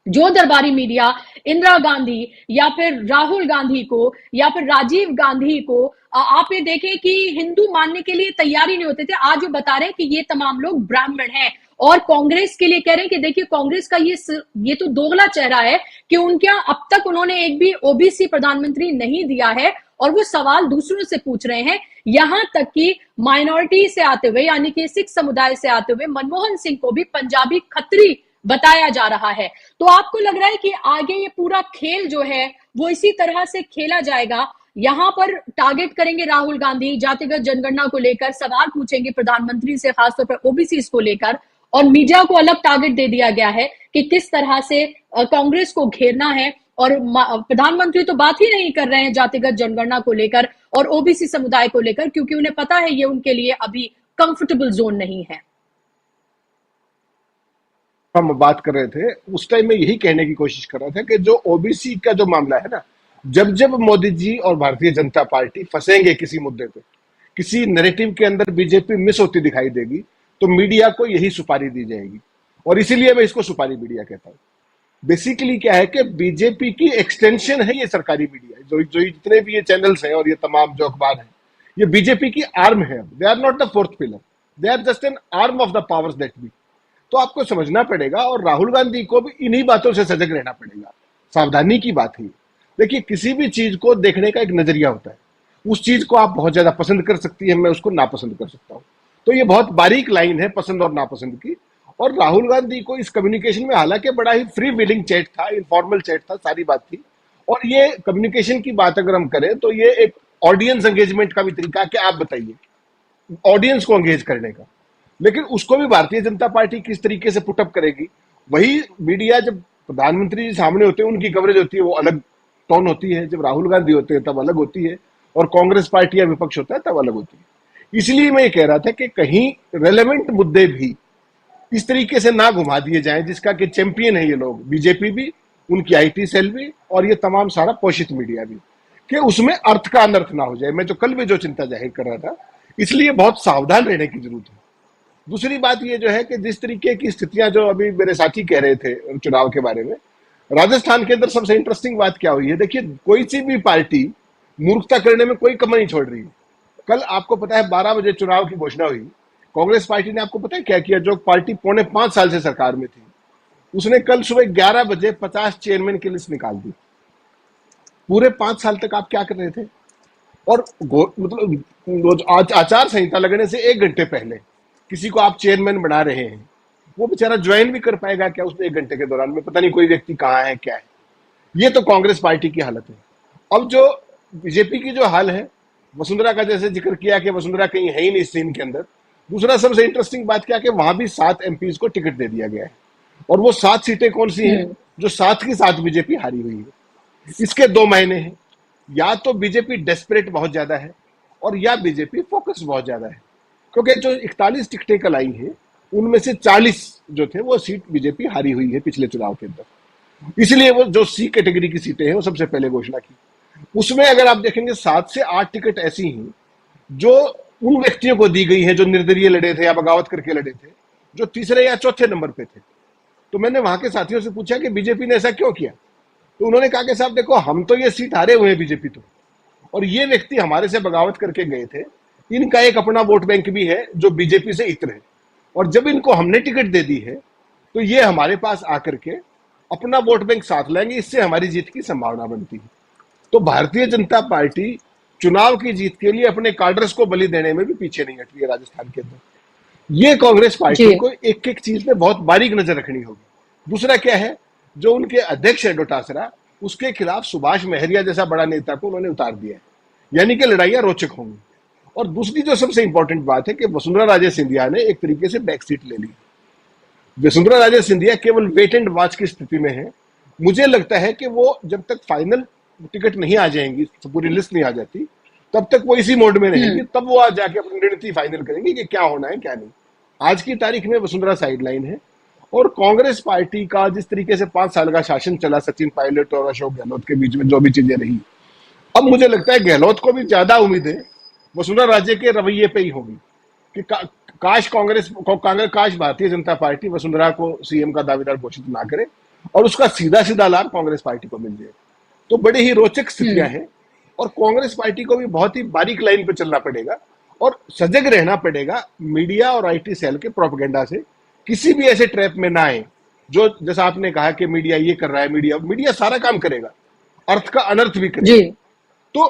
जो दरबारी मीडिया इंदिरा गांधी या फिर राहुल गांधी को या फिर राजीव गांधी को आप ये देखें कि हिंदू मानने के लिए तैयार ही नहीं होते थे, आज वो बता रहे हैं कि ये तमाम लोग ब्राह्मण हैं। और कांग्रेस के लिए कह रहे हैं कि देखिए कांग्रेस का ये तो दोगला चेहरा है कि उनके यहाँ अब तक उन्होंने एक भी ओबीसी प्रधानमंत्री नहीं दिया है, और वो सवाल दूसरों से पूछ रहे हैं। यहां तक कि माइनॉरिटी से आते हुए, यानी कि सिख समुदाय से आते हुए मनमोहन सिंह को भी पंजाबी खत्री बताया जा रहा है। तो आपको लग रहा है कि आगे ये पूरा खेल जो है वो इसी तरह से खेला जाएगा? यहां पर टारगेट करेंगे राहुल गांधी जातिगत जनगणना को लेकर, सवाल पूछेंगे प्रधानमंत्री से खासतौर पर ओबीसी को लेकर, और मीडिया को अलग टारगेट दे दिया गया है कि किस तरह से कांग्रेस को घेरना है और प्रधानमंत्री तो बात ही नहीं कर रहे हैं जातिगत जनगणना को लेकर और ओबीसी समुदाय को लेकर, क्योंकि उन्हें पता है ये उनके लिए अभी कंफर्टेबल जोन नहीं है।
हम बात कर रहे थे उस टाइम में यही कहने की कोशिश कर रहा था कि जो ओबीसी का जो मामला है ना, जब जब मोदी जी और भारतीय जनता पार्टी फंसेंगे किसी मुद्दे पे, किसी नैरेटिव के अंदर बीजेपी मिस होती दिखाई देगी, तो मीडिया को यही सुपारी दी जाएगी। और इसीलिए मैं इसको सुपारी मीडिया कहता हूं। बेसिकली क्या है कि बीजेपी की एक्सटेंशन है ये सरकारी मीडिया, जो जितने भी ये चैनल्स हैं और ये तमाम जो अखबार हैं, ये बीजेपी की आर्म है। They are not the fourth pillar, they are just an arm of the powers that be. तो आपको समझना पड़ेगा और राहुल गांधी को भी इन्हीं बातों से सजग रहना पड़ेगा। सावधानी की बात है। देखिए, किसी भी चीज को देखने का एक नजरिया होता है। उस चीज को आप बहुत ज्यादा पसंद कर सकती है, मैं उसको नापसंद कर सकता हूं। तो ये बहुत बारीक लाइन है पसंद और नापसंद की। और राहुल गांधी को इस कम्युनिकेशन में, हालांकि बड़ा ही फ्री व्हीलिंग चैट था, इनफॉर्मल चैट था, सारी बात थी। और ये कम्युनिकेशन की बात अगर हम करें तो ये एक ऑडियंस एंगेजमेंट का भी तरीका कि आप बताइए, ऑडियंस को एंगेज करने का। लेकिन उसको भी भारतीय जनता पार्टी किस तरीके से पुटअप करेगी, वही मीडिया, जब प्रधानमंत्री जी सामने होते हैं उनकी कवरेज होती है, वो अलग टोन होती है, जब राहुल गांधी होते हैं तब अलग होती है, और कांग्रेस पार्टी या विपक्ष होता है तब अलग होती है। इसलिए मैं ये कह रहा था कि कहीं रेलेवेंट मुद्दे भी इस तरीके से ना घुमा दिए जाएं जिसका कि चैंपियन है ये लोग, बीजेपी भी, उनकी आईटी सेल भी, और ये तमाम सारा पोषित मीडिया भी, कि उसमें अर्थ का अनर्थ ना हो जाए। मैं जो कल भी जो चिंता जाहिर कर रहा था, इसलिए बहुत सावधान रहने की जरूरत है। दूसरी बात ये जो है कि जिस तरीके की स्थितियां जो अभी मेरे साथी कह रहे थे चुनाव के बारे में, राजस्थान के अंदर सबसे इंटरेस्टिंग बात क्या हुई है, देखिए कोई सी भी पार्टी मूर्खता करने में कोई कमी नहीं छोड़ रही है। कल आपको पता है 12 बजे चुनाव की घोषणा हुई, कांग्रेस पार्टी ने आपको पता है क्या किया, जो पार्टी 4.5 साल से सरकार में थी, उसने कल सुबह 11 बजे 50 चेयरमैन की लिस्ट निकाल दी। पूरे 5 साल तक आप क्या कर रहे थे? और मतलब आचार संहिता लगने से 1 घंटे पहले किसी को आप चेयरमैन बना रहे हैं, वो बेचारा ज्वाइन भी कर पाएगा क्या उसने 1 घंटे के दौरान में? पता नहीं कोई व्यक्ति कहाँ है, क्या है। ये तो कांग्रेस पार्टी की हालत है। अब जो बीजेपी की जो हाल है, वसुंधरा का जैसे जिक्र किया कि वसुंधरा कहीं है ही नहीं इस सीन के अंदर। दूसरा सबसे इंटरेस्टिंग बात क्या कि वहां भी 7 एमपीज को टिकट दे दिया गया है, और वो 7 सीटें कौन सी हैं? जो 7 की 7 बीजेपी हारी हुई है। इसके 2 मायने हैं, या तो बीजेपी डेस्परेट बहुत ज्यादा है, और या बीजेपी फोकस बहुत ज्यादा है। क्योंकि जो 41 टिकटें कल आई हैं, उनमें से 40 जो थे वो सीट बीजेपी हारी हुई है पिछले चुनाव के अंदर। इसलिए वो जो सी कैटेगरी की सीटें हैं वो सबसे पहले घोषणा की। उसमें अगर आप देखेंगे 7 से 8 टिकट ऐसी हैं जो उन व्यक्तियों को दी गई है जो निर्दलीय लड़े थे या बगावत करके लड़े थे, जो तीसरे या चौथे नंबर पे थे। तो मैंने वहां के साथियों से पूछा कि बीजेपी ने ऐसा क्यों किया, तो उन्होंने कहा कि साहब देखो, हम तो ये सीट हारे हुए हैं बीजेपी तो, और ये व्यक्ति हमारे से बगावत करके गए थे, इनका एक अपना वोट बैंक भी है जो बीजेपी से इत्र है, और जब इनको हमने टिकट दे दी है तो ये हमारे पास आकर के अपना वोट बैंक साथ लाएंगे, इससे हमारी जीत की संभावना बनती है। तो भारतीय जनता पार्टी चुनाव की जीत के लिए अपने कार्डर्स को बलि देने में भी पीछे नहीं हट रही है राजस्थान के अंदर। ये कांग्रेस पार्टी को एक एक चीज पे बहुत बारीक नजर रखनी होगी। दूसरा क्या है, जो उनके अध्यक्ष है डोटासरा, उसके खिलाफ सुभाष महरिया जैसा बड़ा नेता को उन्होंने उतार दिया है, यानी कि लड़ाइयां रोचक होंगी। और दूसरी जो सबसे इंपॉर्टेंट बात है कि वसुंधरा राजे सिंधिया ने एक तरीके से बैक सीट ले ली। वसुंधरा राजे सिंधिया केवल वेट एंड वॉच की स्थिति में है। मुझे लगता है कि वो जब तक फाइनल टिकट नहीं आ जाएंगी, तो पूरी लिस्ट नहीं आ जाती, तब तक वो इसी मोड में रहेंगे। तब वो आज जाके अपनी रणनीति फाइनल करेंगे कि क्या होना है क्या नहीं। आज की तारीख में वसुंधरा साइडलाइन है, और कांग्रेस पार्टी का जिस तरीके से 5 साल का शासन चला सचिन पायलट और अशोक गहलोत के बीच में जो भी चीजें रही, अब मुझे लगता है गहलोत को भी ज्यादा उम्मीदें वसुंधरा राजे के रवैये पे ही होगी कि काश भारतीय जनता पार्टी वसुंधरा को सीएम का दावेदार घोषित ना करे और उसका सीधा सीधा लाभ कांग्रेस पार्टी को मिल जाए। तो बड़ी ही रोचक स्थितियां हैं, और कांग्रेस पार्टी को भी बहुत ही बारीक लाइन पे चलना पड़ेगा और सजग रहना पड़ेगा मीडिया और आईटी सेल के प्रोपेगेंडा से। किसी भी ऐसे ट्रैप में ना आए जो, जैसा आपने कहा कि मीडिया ये कर रहा है, मीडिया सारा काम करेगा, अर्थ का अनर्थ भी करेगा। तो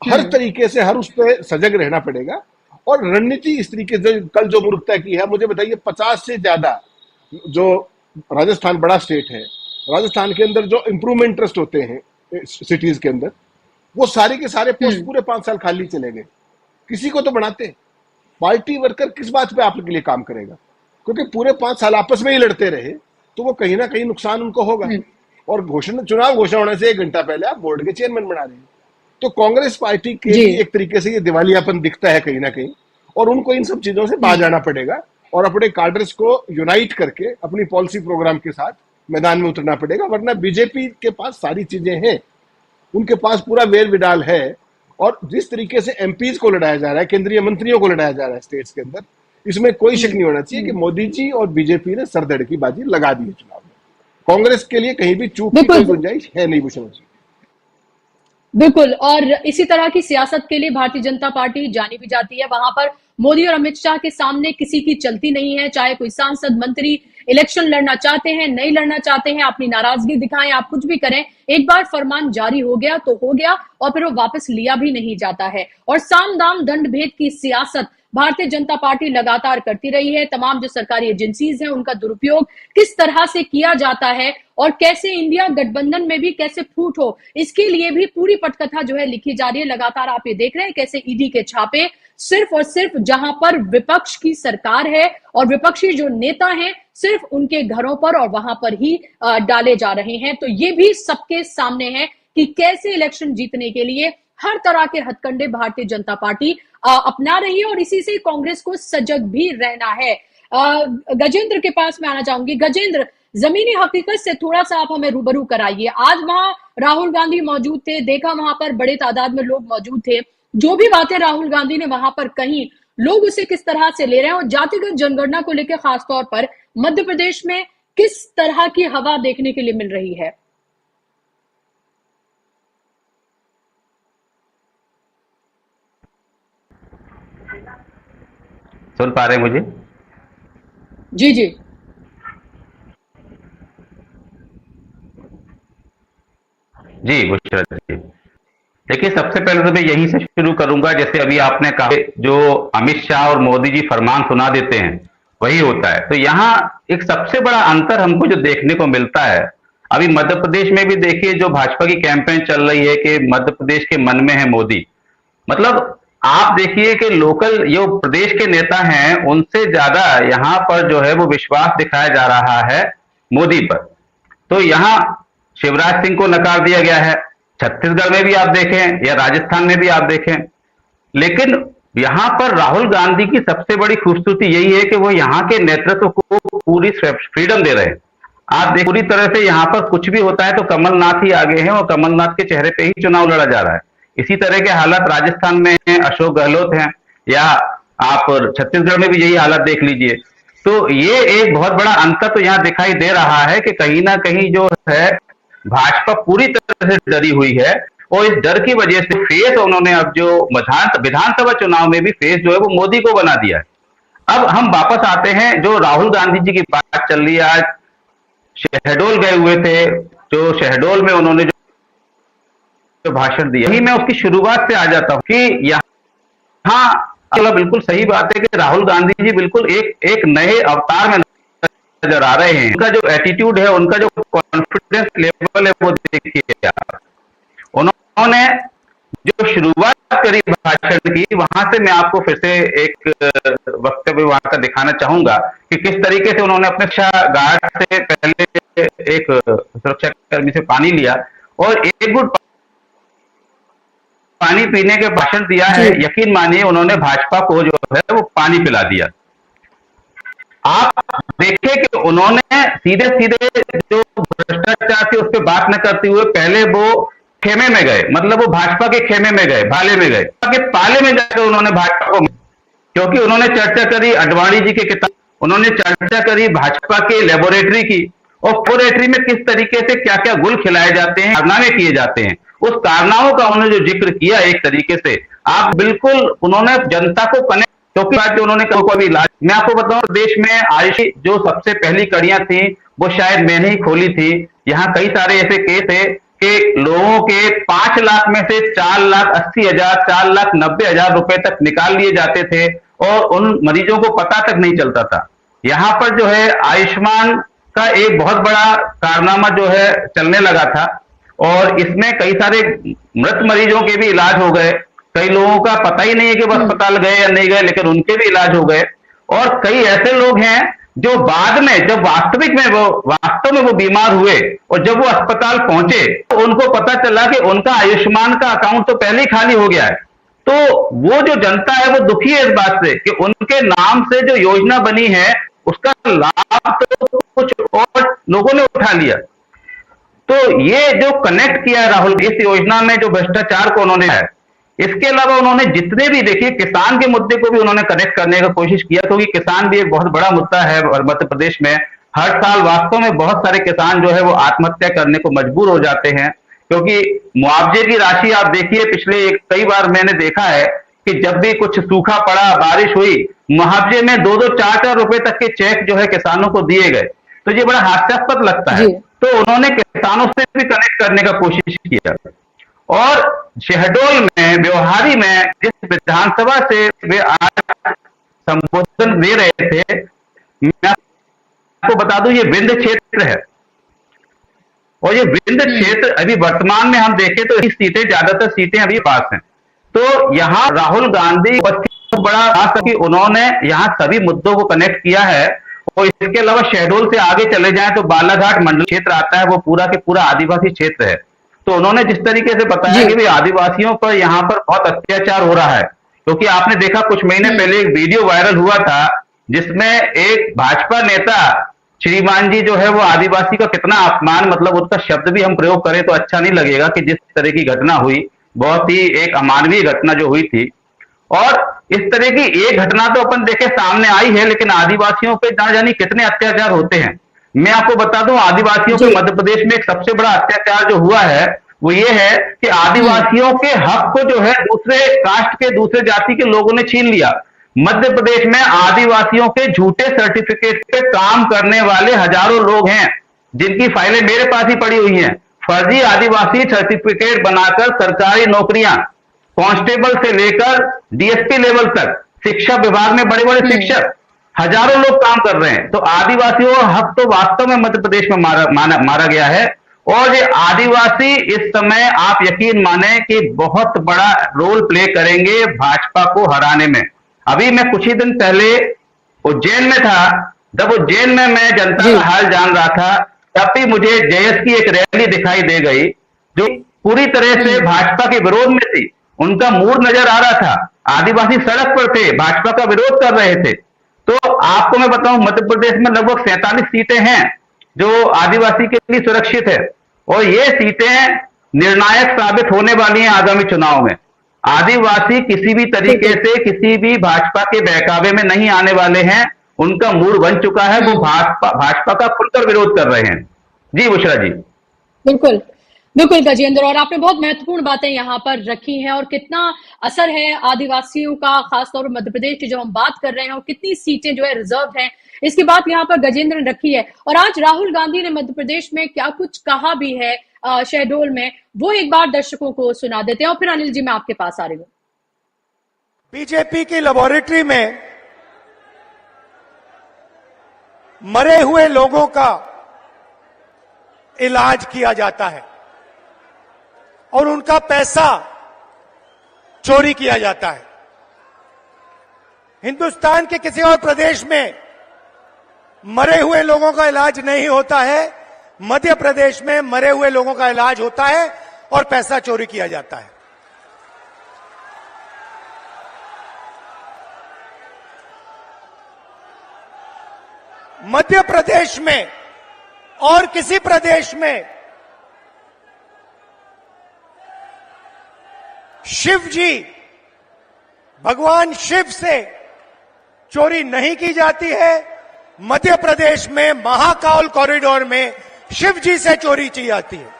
हर तरीके से हर उस पर सजग रहना पड़ेगा। और रणनीति इस तरीके से कल जो मूर्खता की है, मुझे बताइए 50 से ज्यादा जो राजस्थान बड़ा स्टेट है, राजस्थान के अंदर जो इंप्रूवमेंट ट्रस्ट होते हैं सिटीज के अंदर, वो सारे के सारे पोस्ट पूरे 5 साल खाली चले गए। किसी को तो बनाते। पार्टी वर्कर किस बात पे आपके लिए काम करेगा? क्योंकि पूरे 5 साल आपस में ही लड़ते रहे, तो वो कहीं ना कहीं नुकसान उनको होगा। और चुनाव घोषणा होने से 1 घंटा पहले आप बोर्ड के चेयरमैन बना रहे हैं। तो कांग्रेस पार्टी के लिए एक तरीके से ये दिवालियापन दिखता है कहीं ना कहीं, और उनको इन सब चीजों से बाहर जाना पड़ेगा और अपने कार्डर्स को यूनाइट करके अपनी पॉलिसी प्रोग्राम के साथ मैदान में उतरना पड़ेगा। वरना बीजेपी के पास सारी चीजें हैं, उनके पास पूरा वेल विडाल है, और जिस तरीके से एमपीज को लड़ाया जा रहा है, केंद्रीय मंत्रियों को लड़ाया जा रहा है स्टेट्स के अंदर, इसमें कोई शक नहीं होना चाहिए कि मोदी जी और बीजेपी ने सरदड़ की बाजी लगा दी है चुनाव में। कांग्रेस के लिए कहीं भी चूक की कोई गुंजाइश है नहीं भूषण जी।
बिल्कुल, और इसी तरह की सियासत के लिए भारतीय जनता पार्टी जानी भी जाती है। वहां पर मोदी और अमित शाह के सामने किसी की चलती नहीं है, चाहे कोई सांसद मंत्री इलेक्शन लड़ना चाहते हैं, नहीं लड़ना चाहते हैं, अपनी नाराजगी दिखाएं, आप कुछ भी करें, एक बार फरमान जारी हो गया तो हो गया, और फिर वो वापस लिया भी नहीं जाता है। और साम दाम दंड भेद की सियासत भारतीय जनता पार्टी लगातार करती रही है। तमाम जो सरकारी एजेंसीज हैं उनका दुरुपयोग किस तरह से किया जाता है और कैसे इंडिया गठबंधन में भी कैसे फूट हो, इसके लिए भी पूरी पटकथा जो है लिखी जा रही है। लगातार आप ये देख रहे हैं कैसे ईडी के छापे सिर्फ और सिर्फ जहां पर विपक्ष की सरकार है और विपक्षी जो नेता हैं सिर्फ उनके घरों पर और वहां पर ही डाले जा रहे हैं। तो ये भी सबके सामने है कि कैसे इलेक्शन जीतने के लिए हर तरह के हथकंडे भारतीय जनता पार्टी अपना रही है, और इसी से कांग्रेस को सजग भी रहना है। गजेंद्र के पास मैं आना चाहूंगी। गजेंद्र, जमीनी हकीकत से थोड़ा सा आप हमें रूबरू कराइए। आज वहां राहुल गांधी मौजूद थे, देखा वहां पर बड़े तादाद में लोग मौजूद थे, जो भी बातें राहुल गांधी ने वहां पर कही, लोग उसे किस तरह से ले रहे हैं, और जातिगत जनगणना को लेकर खासतौर पर मध्य प्रदेश में किस तरह की हवा देखने के लिए मिल रही है?
सुन पा रहे हैं मुझे?
जी जी
जी बुशरत जी, देखिए सबसे पहले तो मैं यहीं से शुरू करूंगा, जैसे अभी आपने कहा जो अमित शाह और मोदी जी फरमान सुना देते हैं वही होता है। तो यहाँ एक सबसे बड़ा अंतर हमको जो देखने को मिलता है, अभी मध्य प्रदेश में भी देखिए जो भाजपा की कैंपेन चल रही है कि मध्य प्रदेश के मन में है मोदी, मतलब आप देखिए कि लोकल जो प्रदेश के नेता हैं उनसे ज्यादा यहाँ पर जो है वो विश्वास दिखाया जा रहा है मोदी पर। तो यहाँ शिवराज सिंह को नकार दिया गया है, छत्तीसगढ़ में भी आप देखें या राजस्थान में भी आप देखें, लेकिन यहां पर राहुल गांधी की सबसे बड़ी खूबसूरती यही है कि वो यहाँ के नेतृत्व को पूरी फ्रीडम दे रहे हैं। आप देखिए पूरी तरह से यहाँ पर कुछ भी होता है तो कमलनाथ ही आगे हैं और कमलनाथ के चेहरे पे ही चुनाव लड़ा जा रहा है। इसी तरह के हालात राजस्थान में हैं, अशोक गहलोत हैं, या आप छत्तीसगढ़ में भी यही हालत देख लीजिए। तो ये एक बहुत बड़ा अंतर तो यहाँ दिखाई दे रहा है कि कहीं ना कहीं जो है भाजपा पूरी तरह से डरी हुई है, और इस डर की वजह से फेस उन्होंने अब जो विधानसभा चुनाव में भी फेस जो है वो मोदी को बना दिया है। अब हम वापस आते हैं, जो राहुल गांधी जी की बात चल रही है, आज शहडोल गए हुए थे, जो शहडोल में उन्होंने जो भाषण दिया, यही मैं उसकी शुरुआत से आ जाता हूं कि यहाँ बिल्कुल सही बात है कि राहुल गांधी जी बिल्कुल एक नए अवतार में नजर आ रहे हैं। उनका जो एटीट्यूड है, उनका जो कॉन्फिडेंस लेवल है वो देखिए आप। उन्होंने जो शुरुआत करी भाषण की, वहां से मैं आपको फिर से एक वक्तव्य वहां का दिखाना चाहूंगा कि किस तरीके से उन्होंने अपने गार्ड से पहले एक सुरक्षा कर्मी से पानी लिया और एक गुट पानी पीने के भाषण दिया है। यकीन मानिए उन्होंने भाजपा को जो है वो पानी पिला दिया। आप देखें कि उन्होंने सीधे सीधे जो भ्रष्टाचार थी उस पर बात न करते हुए पहले वो खेमे में गए, मतलब वो भाजपा के खेमे में गए, भाले में गए, के पाले में जाकर उन्होंने भाजपा को, क्योंकि उन्होंने चर्चा करी अडवाणी जी के किताब, उन्होंने चर्चा करी भाजपा के लेबोरेटरी की, और लेबोरेटरी में किस तरीके से क्या क्या गुल खिलाए जाते हैं, कारनामे किए जाते हैं, उस कारनामों का उन्होंने जो जिक्र किया एक तरीके से, आप बिल्कुल उन्होंने जनता को कनेक्ट, क्योंकि बात जो उन्होंने को भी इलाज, मैं आपको बताऊं देश में आयुष जो सबसे पहली कड़ियां थी वो शायद मैंने ही खोली थी। यहाँ कई सारे ऐसे केस है कि लोगों के 5 लाख में से 4,80,000 4,90,000 रुपए तक निकाल लिए जाते थे और उन मरीजों को पता तक नहीं चलता था। यहाँ पर जो है आयुष्मान का एक बहुत बड़ा कारनामा जो है चलने लगा था, और इसमें कई सारे मृत मरीजों के भी इलाज हो गए। कई लोगों का पता ही नहीं है कि वो अस्पताल गए या नहीं गए, लेकिन उनके भी इलाज हो गए। और कई ऐसे लोग हैं जो बाद में जब वास्तव में वो बीमार हुए और जब वो अस्पताल पहुंचे तो उनको पता चला कि उनका आयुष्मान का अकाउंट तो पहले ही खाली हो गया है। तो वो जो जनता है वो दुखी है इस बात से कि उनके नाम से जो योजना बनी है उसका लाभ तो कुछ और लोगों ने उठा लिया। तो ये जो कनेक्ट किया है राहुल इस योजना में जो भ्रष्टाचार को उन्होंने है, इसके अलावा उन्होंने जितने भी देखिए किसान के मुद्दे को भी उन्होंने कनेक्ट करने का कोशिश किया, क्योंकि किसान भी एक बहुत बड़ा मुद्दा है मध्य प्रदेश में। हर साल वास्तव में बहुत सारे किसान जो है वो आत्महत्या करने को मजबूर हो जाते हैं, क्योंकि मुआवजे की राशि आप देखिए पिछले कई बार मैंने देखा है कि जब भी कुछ सूखा पड़ा, बारिश हुई, मुआवजे में 2-2, 4-4 रुपए तक के चेक जो है किसानों को दिए गए। तो ये बड़ा हास्यास्पद लगता है। तो उन्होंने किसानों से भी कनेक्ट करने का कोशिश किया। और शहडोल में, व्यवहारी में जिस विधानसभा से वे आज संबोधन दे रहे थे, मैं आपको बता दूं ये विंध्य क्षेत्र है और ये विंध्य क्षेत्र अभी वर्तमान में हम देखें तो सीटें, ज्यादातर सीटें अभी पास हैं। तो यहाँ राहुल गांधी बड़ा खास कि उन्होंने यहाँ सभी मुद्दों को कनेक्ट किया है। और इसके अलावा शहडोल से आगे चले जाएं तो बालाघाट मंडल क्षेत्र आता है, वो पूरा के पूरा आदिवासी क्षेत्र है। तो उन्होंने जिस तरीके से बताया कि भाई आदिवासियों पर यहाँ पर बहुत अत्याचार हो रहा है, क्योंकि आपने देखा कुछ महीने पहले एक वीडियो वायरल हुआ था जिसमें एक भाजपा नेता श्रीमान जी जो है वो आदिवासी का कितना अपमान, मतलब उसका शब्द भी हम प्रयोग करें तो अच्छा नहीं लगेगा कि जिस तरह की घटना हुई, बहुत ही एक अमानवीय घटना जो हुई थी। और इस तरह की एक घटना तो अपन देखे सामने आई है, लेकिन आदिवासियों पे ना जाने कितने अत्याचार होते हैं। मैं आपको बता दूं आदिवासियों के मध्य प्रदेश में एक सबसे बड़ा अत्याचार जो हुआ है वो ये है कि आदिवासियों के हक को जो है दूसरे कास्ट के, दूसरे जाति के लोगों ने छीन लिया। मध्य प्रदेश में आदिवासियों के झूठे सर्टिफिकेट पे काम करने वाले हजारों लोग हैं जिनकी फाइलें मेरे पास ही पड़ी हुई हैं। फर्जी आदिवासी सर्टिफिकेट बनाकर सरकारी नौकरियां, कांस्टेबल से लेकर डीएसपी लेवल तक, शिक्षा विभाग में बड़े बड़े शिक्षक, हजारों लोग काम कर रहे हैं। तो आदिवासियों का हक तो वास्तव में मध्य प्रदेश में मारा गया है। और ये आदिवासी इस समय आप यकीन माने कि बहुत बड़ा रोल प्ले करेंगे भाजपा को हराने में। अभी मैं कुछ ही दिन पहले उज्जैन में था, जब उज्जैन में मैं जनता का हाल जान रहा था तब भी मुझे जेएस की एक रैली दिखाई दे गई जो पूरी तरह से भाजपा के विरोध में थी। उनका मूड नजर आ रहा था, आदिवासी सड़क पर थे, भाजपा का विरोध कर रहे थे। तो आपको मैं बताऊं मध्य प्रदेश में लगभग 47 सीटें हैं जो आदिवासी के लिए सुरक्षित है और ये सीटें निर्णायक साबित होने वाली हैं आगामी चुनाव में। आदिवासी किसी भी तरीके से किसी भी भाजपा के बहकावे में नहीं आने वाले हैं, उनका मूड बन चुका है, वो भाजपा का खुलकर विरोध कर रहे हैं। जी बुशरा जी।
बिल्कुल बिल्कुल गजेंद्र, और आपने बहुत महत्वपूर्ण बातें यहाँ पर रखी हैं और कितना असर है आदिवासियों का, खासतौर पर मध्य प्रदेश की जो हम बात कर रहे हैं, और कितनी सीटें जो है रिजर्व हैं, इसकी बात यहाँ पर गजेंद्र ने रखी है। और आज राहुल गांधी ने मध्य प्रदेश में क्या कुछ कहा भी है शहडोल में, वो एक बार दर्शकों को सुना देते हैं और फिर अनिल जी मैं आपके पास आ रही हूँ।
बीजेपी की लेबोरेटरी में मरे हुए लोगों का इलाज किया जाता है और उनका पैसा चोरी किया जाता है। हिंदुस्तान के किसी और प्रदेश में मरे हुए लोगों का इलाज नहीं होता है, मध्य प्रदेश में मरे हुए लोगों का इलाज होता है और पैसा चोरी किया जाता है। मध्य प्रदेश में और किसी प्रदेश में शिव जी, भगवान शिव से चोरी नहीं की जाती है। मध्य प्रदेश में महाकाल कॉरिडोर में शिव जी से चोरी की जाती है।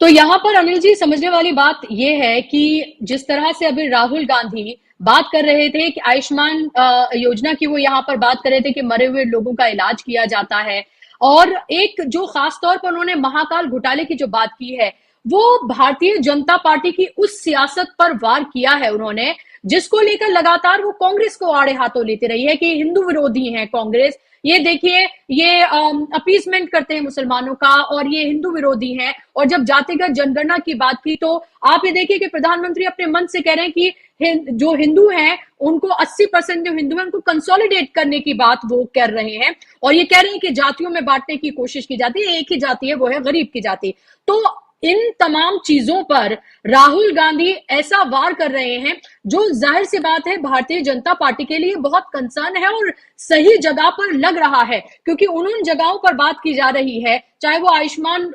तो यहाँ पर अनिल जी समझने वाली बात यह है कि जिस तरह से अभी राहुल गांधी बात कर रहे थे कि आयुष्मान योजना की, वो यहाँ पर बात कर रहे थे कि मरे हुए लोगों का इलाज किया जाता है, और एक जो खास तौर पर उन्होंने महाकाल घोटाले की जो बात की है वो भारतीय जनता पार्टी की उस सियासत पर वार किया है उन्होंने, जिसको लेकर लगातार वो कांग्रेस को आड़े हाथों लेती रही है कि हिंदू विरोधी है कांग्रेस, ये देखिए, ये अपीसमेंट करते हैं मुसलमानों का और ये हिंदू विरोधी हैं। और जब जातिगत जनगणना की बात की तो आप ये देखिए कि प्रधानमंत्री अपने मन से कह रहे हैं कि जो हिंदू हैं उनको 80% जो हिंदू हैं उनको कंसोलिडेट करने की बात वो कर रहे हैं। और ये कह रहे हैं कि जातियों में बांटने की कोशिश की जाती है, एक ही जाति है, वो है गरीब की जाति। तो इन तमाम चीजों पर राहुल गांधी ऐसा वार कर रहे हैं जो जाहिर सी बात है भारतीय जनता पार्टी के लिए बहुत कंसर्न है और सही जगह पर लग रहा है, क्योंकि उन जगहों पर बात की जा रही है, चाहे वो आयुष्मान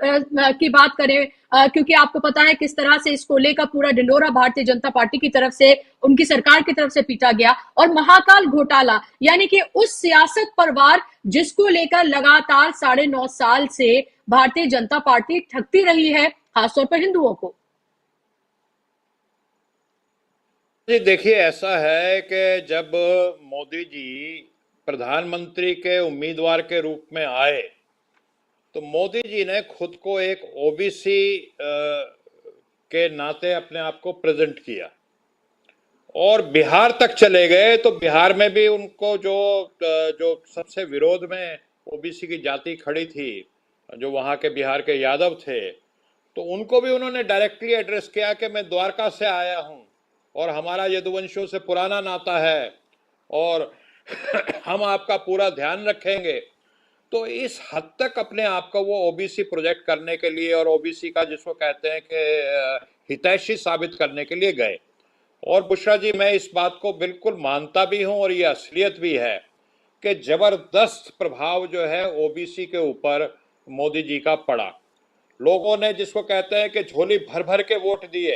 की बात करें, क्योंकि आपको पता है किस तरह से इसको लेकर पूरा ढिंडोरा भारतीय जनता पार्टी की तरफ से, उनकी सरकार की तरफ से पीटा गया। और महाकाल घोटाला, यानी कि उस सियासत पर वार जिसको लेकर लगातार 9.5 साल से भारतीय जनता पार्टी ठगती रही है, खासतौर पर हिंदुओं को।
जी देखिए, ऐसा है कि जब मोदी जी प्रधानमंत्री के उम्मीदवार के रूप में आए तो मोदी जी ने खुद को एक ओबीसी के नाते अपने आप को प्रेजेंट किया और बिहार तक चले गए। तो बिहार में भी उनको जो सबसे विरोध में ओबीसी की जाति खड़ी थी, जो वहाँ के बिहार के यादव थे, तो उनको भी उन्होंने डायरेक्टली एड्रेस किया कि मैं द्वारका से आया हूँ और हमारा यदुवंशियों से पुराना नाता है और हम आपका पूरा ध्यान रखेंगे। तो इस हद तक अपने आप को वो ओबीसी प्रोजेक्ट करने के लिए और ओबीसी का जिसको कहते हैं कि हितैषी साबित करने के लिए गए। और बुशरा जी, मैं इस बात को बिल्कुल मानता भी हूं और ये असलियत भी है कि जबरदस्त प्रभाव जो है ओबीसी के ऊपर मोदी जी का पड़ा। लोगों ने जिसको कहते हैं कि झोली भर भर के वोट दिए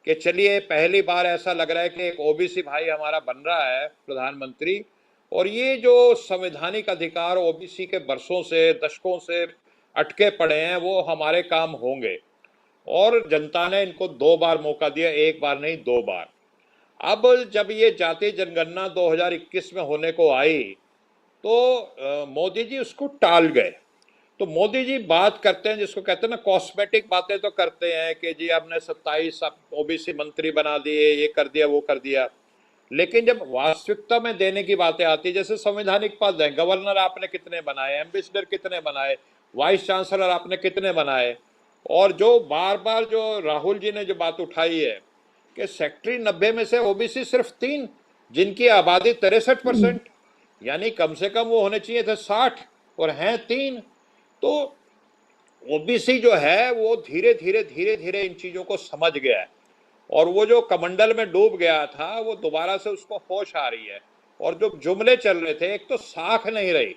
कि चलिए पहली बार ऐसा लग रहा है कि एक ओबीसी भाई हमारा बन रहा है प्रधानमंत्री, और ये जो संवैधानिक अधिकार ओबीसी के बरसों से दशकों से अटके पड़े हैं वो हमारे काम होंगे। और जनता ने इनको 2 बार मौका दिया, 1 बार नहीं 2 बार। अब जब ये जातीय जनगणना 2021 में होने को आई तो मोदी जी उसको टाल गए। तो मोदी जी बात करते हैं जिसको कहते हैं ना कॉस्मेटिक बातें तो करते हैं कि जी हमने 27 ओबीसी मंत्री बना दिए, ये कर दिया वो कर दिया, लेकिन जब वास्तविकता में देने की बातें आती है, जैसे संवैधानिक पद है, गवर्नर आपने कितने बनाए, एम्बेसडर कितने बनाए, वाइस चांसलर आपने कितने बनाए, और जो बार बार जो राहुल जी ने जो बात उठाई है कि सेक्रेटरी 90 में से ओबीसी सिर्फ 3, जिनकी आबादी 63%, यानी कम से कम वो होने चाहिए थे 60 और हैं 3। तो ओबीसी जो है वो धीरे धीरे इन चीजों को समझ गया है और वो जो कमंडल में डूब गया था वो दोबारा से उसको होश आ रही है। और जो जुमले चल रहे थे, एक तो साख नहीं रही,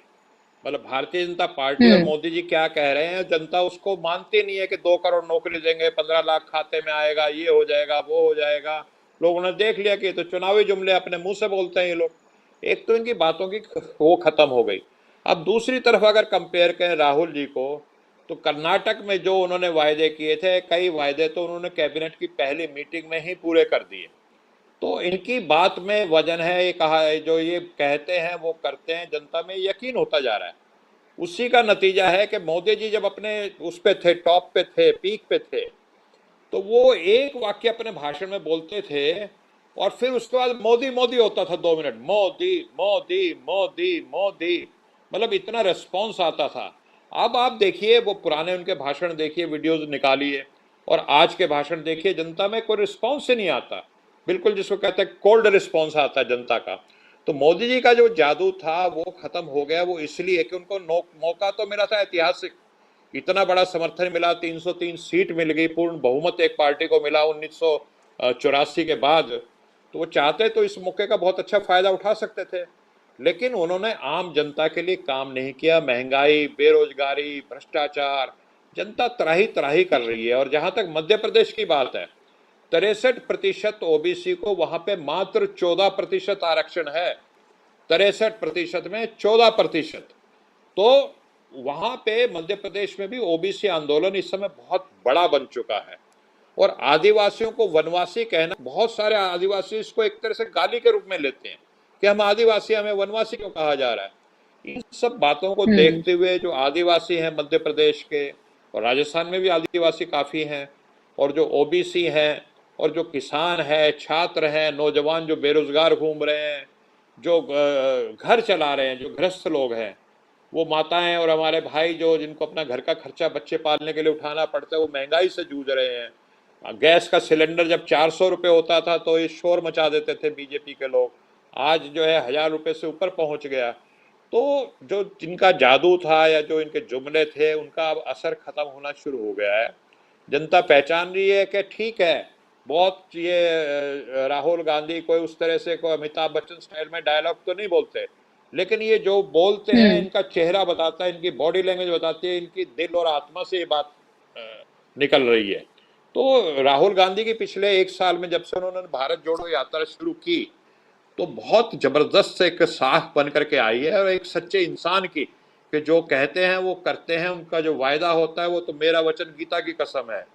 मतलब भारतीय जनता पार्टी और मोदी जी क्या कह रहे हैं, जनता उसको मानती नहीं है कि 2 करोड़ नौकरी देंगे, 15 लाख खाते में आएगा, ये हो जाएगा वो हो जाएगा। लोगों ने देख लिया कि तो चुनावी जुमले अपने मुंह से बोलते हैं ये लोग। एक तो इनकी बातों की वो खत्म हो गई। अब दूसरी तरफ अगर कंपेयर करें राहुल जी को, तो कर्नाटक में जो उन्होंने वायदे किए थे, कई वायदे तो उन्होंने कैबिनेट की पहली मीटिंग में ही पूरे कर दिए। तो इनकी बात में वजन है, ये कहा है जो ये कहते हैं वो करते हैं, जनता में यकीन होता जा रहा है। उसी का नतीजा है कि मोदी जी जब अपने उस पे थे, टॉप पे थे, पीक पे थे, तो वो एक वाक्य अपने भाषण में बोलते थे और फिर उसके बाद मोदी मोदी होता था 2 मिनट, मोदी मोदी मोदी मोदी, मतलब इतना रिस्पॉन्स आता था। अब आप देखिए वो पुराने उनके भाषण देखिए, वीडियोज निकालिए, और आज के भाषण देखिए, जनता में कोई रिस्पॉन्स ही नहीं आता, बिल्कुल जिसको कहते हैं कोल्ड रिस्पॉन्स आता है जनता का। तो मोदी जी का जो जादू था वो खत्म हो गया। वो इसलिए कि उनको मौका तो मिला था ऐतिहासिक, इतना बड़ा समर्थन मिला, 303 सीट मिल गई, पूर्ण बहुमत एक पार्टी को मिला 1984 के बाद। तो वो चाहते तो इस मौके का बहुत अच्छा फायदा उठा सकते थे, लेकिन उन्होंने आम जनता के लिए काम नहीं किया। महंगाई, बेरोजगारी, भ्रष्टाचार, जनता त्राही त्राही कर रही है। और जहां तक मध्य प्रदेश की बात है, 63% ओबीसी को वहां पे मात्र 14% आरक्षण है, 63% में 14%। तो वहां पे मध्य प्रदेश में भी ओबीसी आंदोलन इस समय बहुत बड़ा बन चुका है। और आदिवासियों को वनवासी कहना, बहुत सारे आदिवासी इसको एक तरह से गाली के रूप में लेते हैं कि हम आदिवासी, हमें वनवासी क्यों कहा जा रहा है। इन सब बातों को देखते हुए जो आदिवासी हैं मध्य प्रदेश के, और राजस्थान में भी आदिवासी काफी हैं, और जो ओबीसी हैं, और जो किसान है, छात्र हैं, नौजवान जो बेरोजगार घूम रहे हैं, जो घर चला रहे हैं, जो गृहस्थ लोग हैं, वो माताएं और हमारे भाई जो जिनको अपना घर का खर्चा बच्चे पालने के लिए उठाना पड़ता है, वो महंगाई से जूझ रहे हैं। गैस का सिलेंडर जब 400 रुपये होता था तो ये शोर मचा देते थे बीजेपी के लोग, आज जो है 1000 रुपये से ऊपर पहुंच गया। तो जो जिनका जादू था या जो इनके जुमले थे, उनका अब असर खत्म होना शुरू हो गया है। जनता पहचान रही है कि ठीक है, बहुत ये राहुल गांधी कोई उस तरह से कोई अमिताभ बच्चन स्टाइल में डायलॉग तो नहीं बोलते, लेकिन ये जो बोलते हैं इनका चेहरा बताता है, इनकी बॉडी लैंग्वेज बताती है, इनकी दिल और आत्मा से ये बात निकल रही है। तो राहुल गांधी की पिछले 1 साल में जब से उन्होंने भारत जोड़ो यात्रा शुरू की, तो बहुत जबरदस्त एक साख बन करके आई है, और एक सच्चे इंसान की कि जो कहते हैं वो करते हैं, उनका जो वायदा होता है वो तो मेरा वचन गीता की कसम है,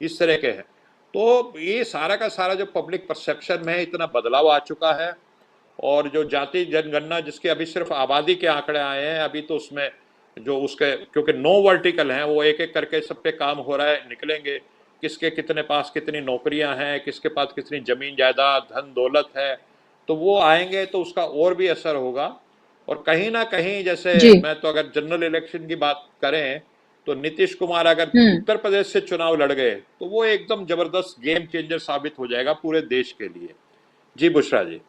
इस तरह के हैं। तो ये सारा का सारा जो पब्लिक परसेप्शन में इतना बदलाव आ चुका है, और जो जाति जनगणना जिसके अभी सिर्फ आबादी के आंकड़े आए हैं, अभी तो उसमें जो उसके क्योंकि 9 वर्टिकल हैं, वो एक एक करके सब पे काम हो रहा है, निकलेंगे किसके कितने पास कितनी नौकरियां हैं, किसके पास कितनी जमीन जायदाद धन दौलत है, तो वो आएंगे तो उसका और भी असर होगा। और कहीं ना कहीं जैसे मैं तो अगर जनरल इलेक्शन की बात करें तो नीतीश कुमार अगर उत्तर प्रदेश से चुनाव लड़ गए तो वो एकदम जबरदस्त गेम चेंजर साबित हो जाएगा पूरे देश के लिए। जी बुशरा जी।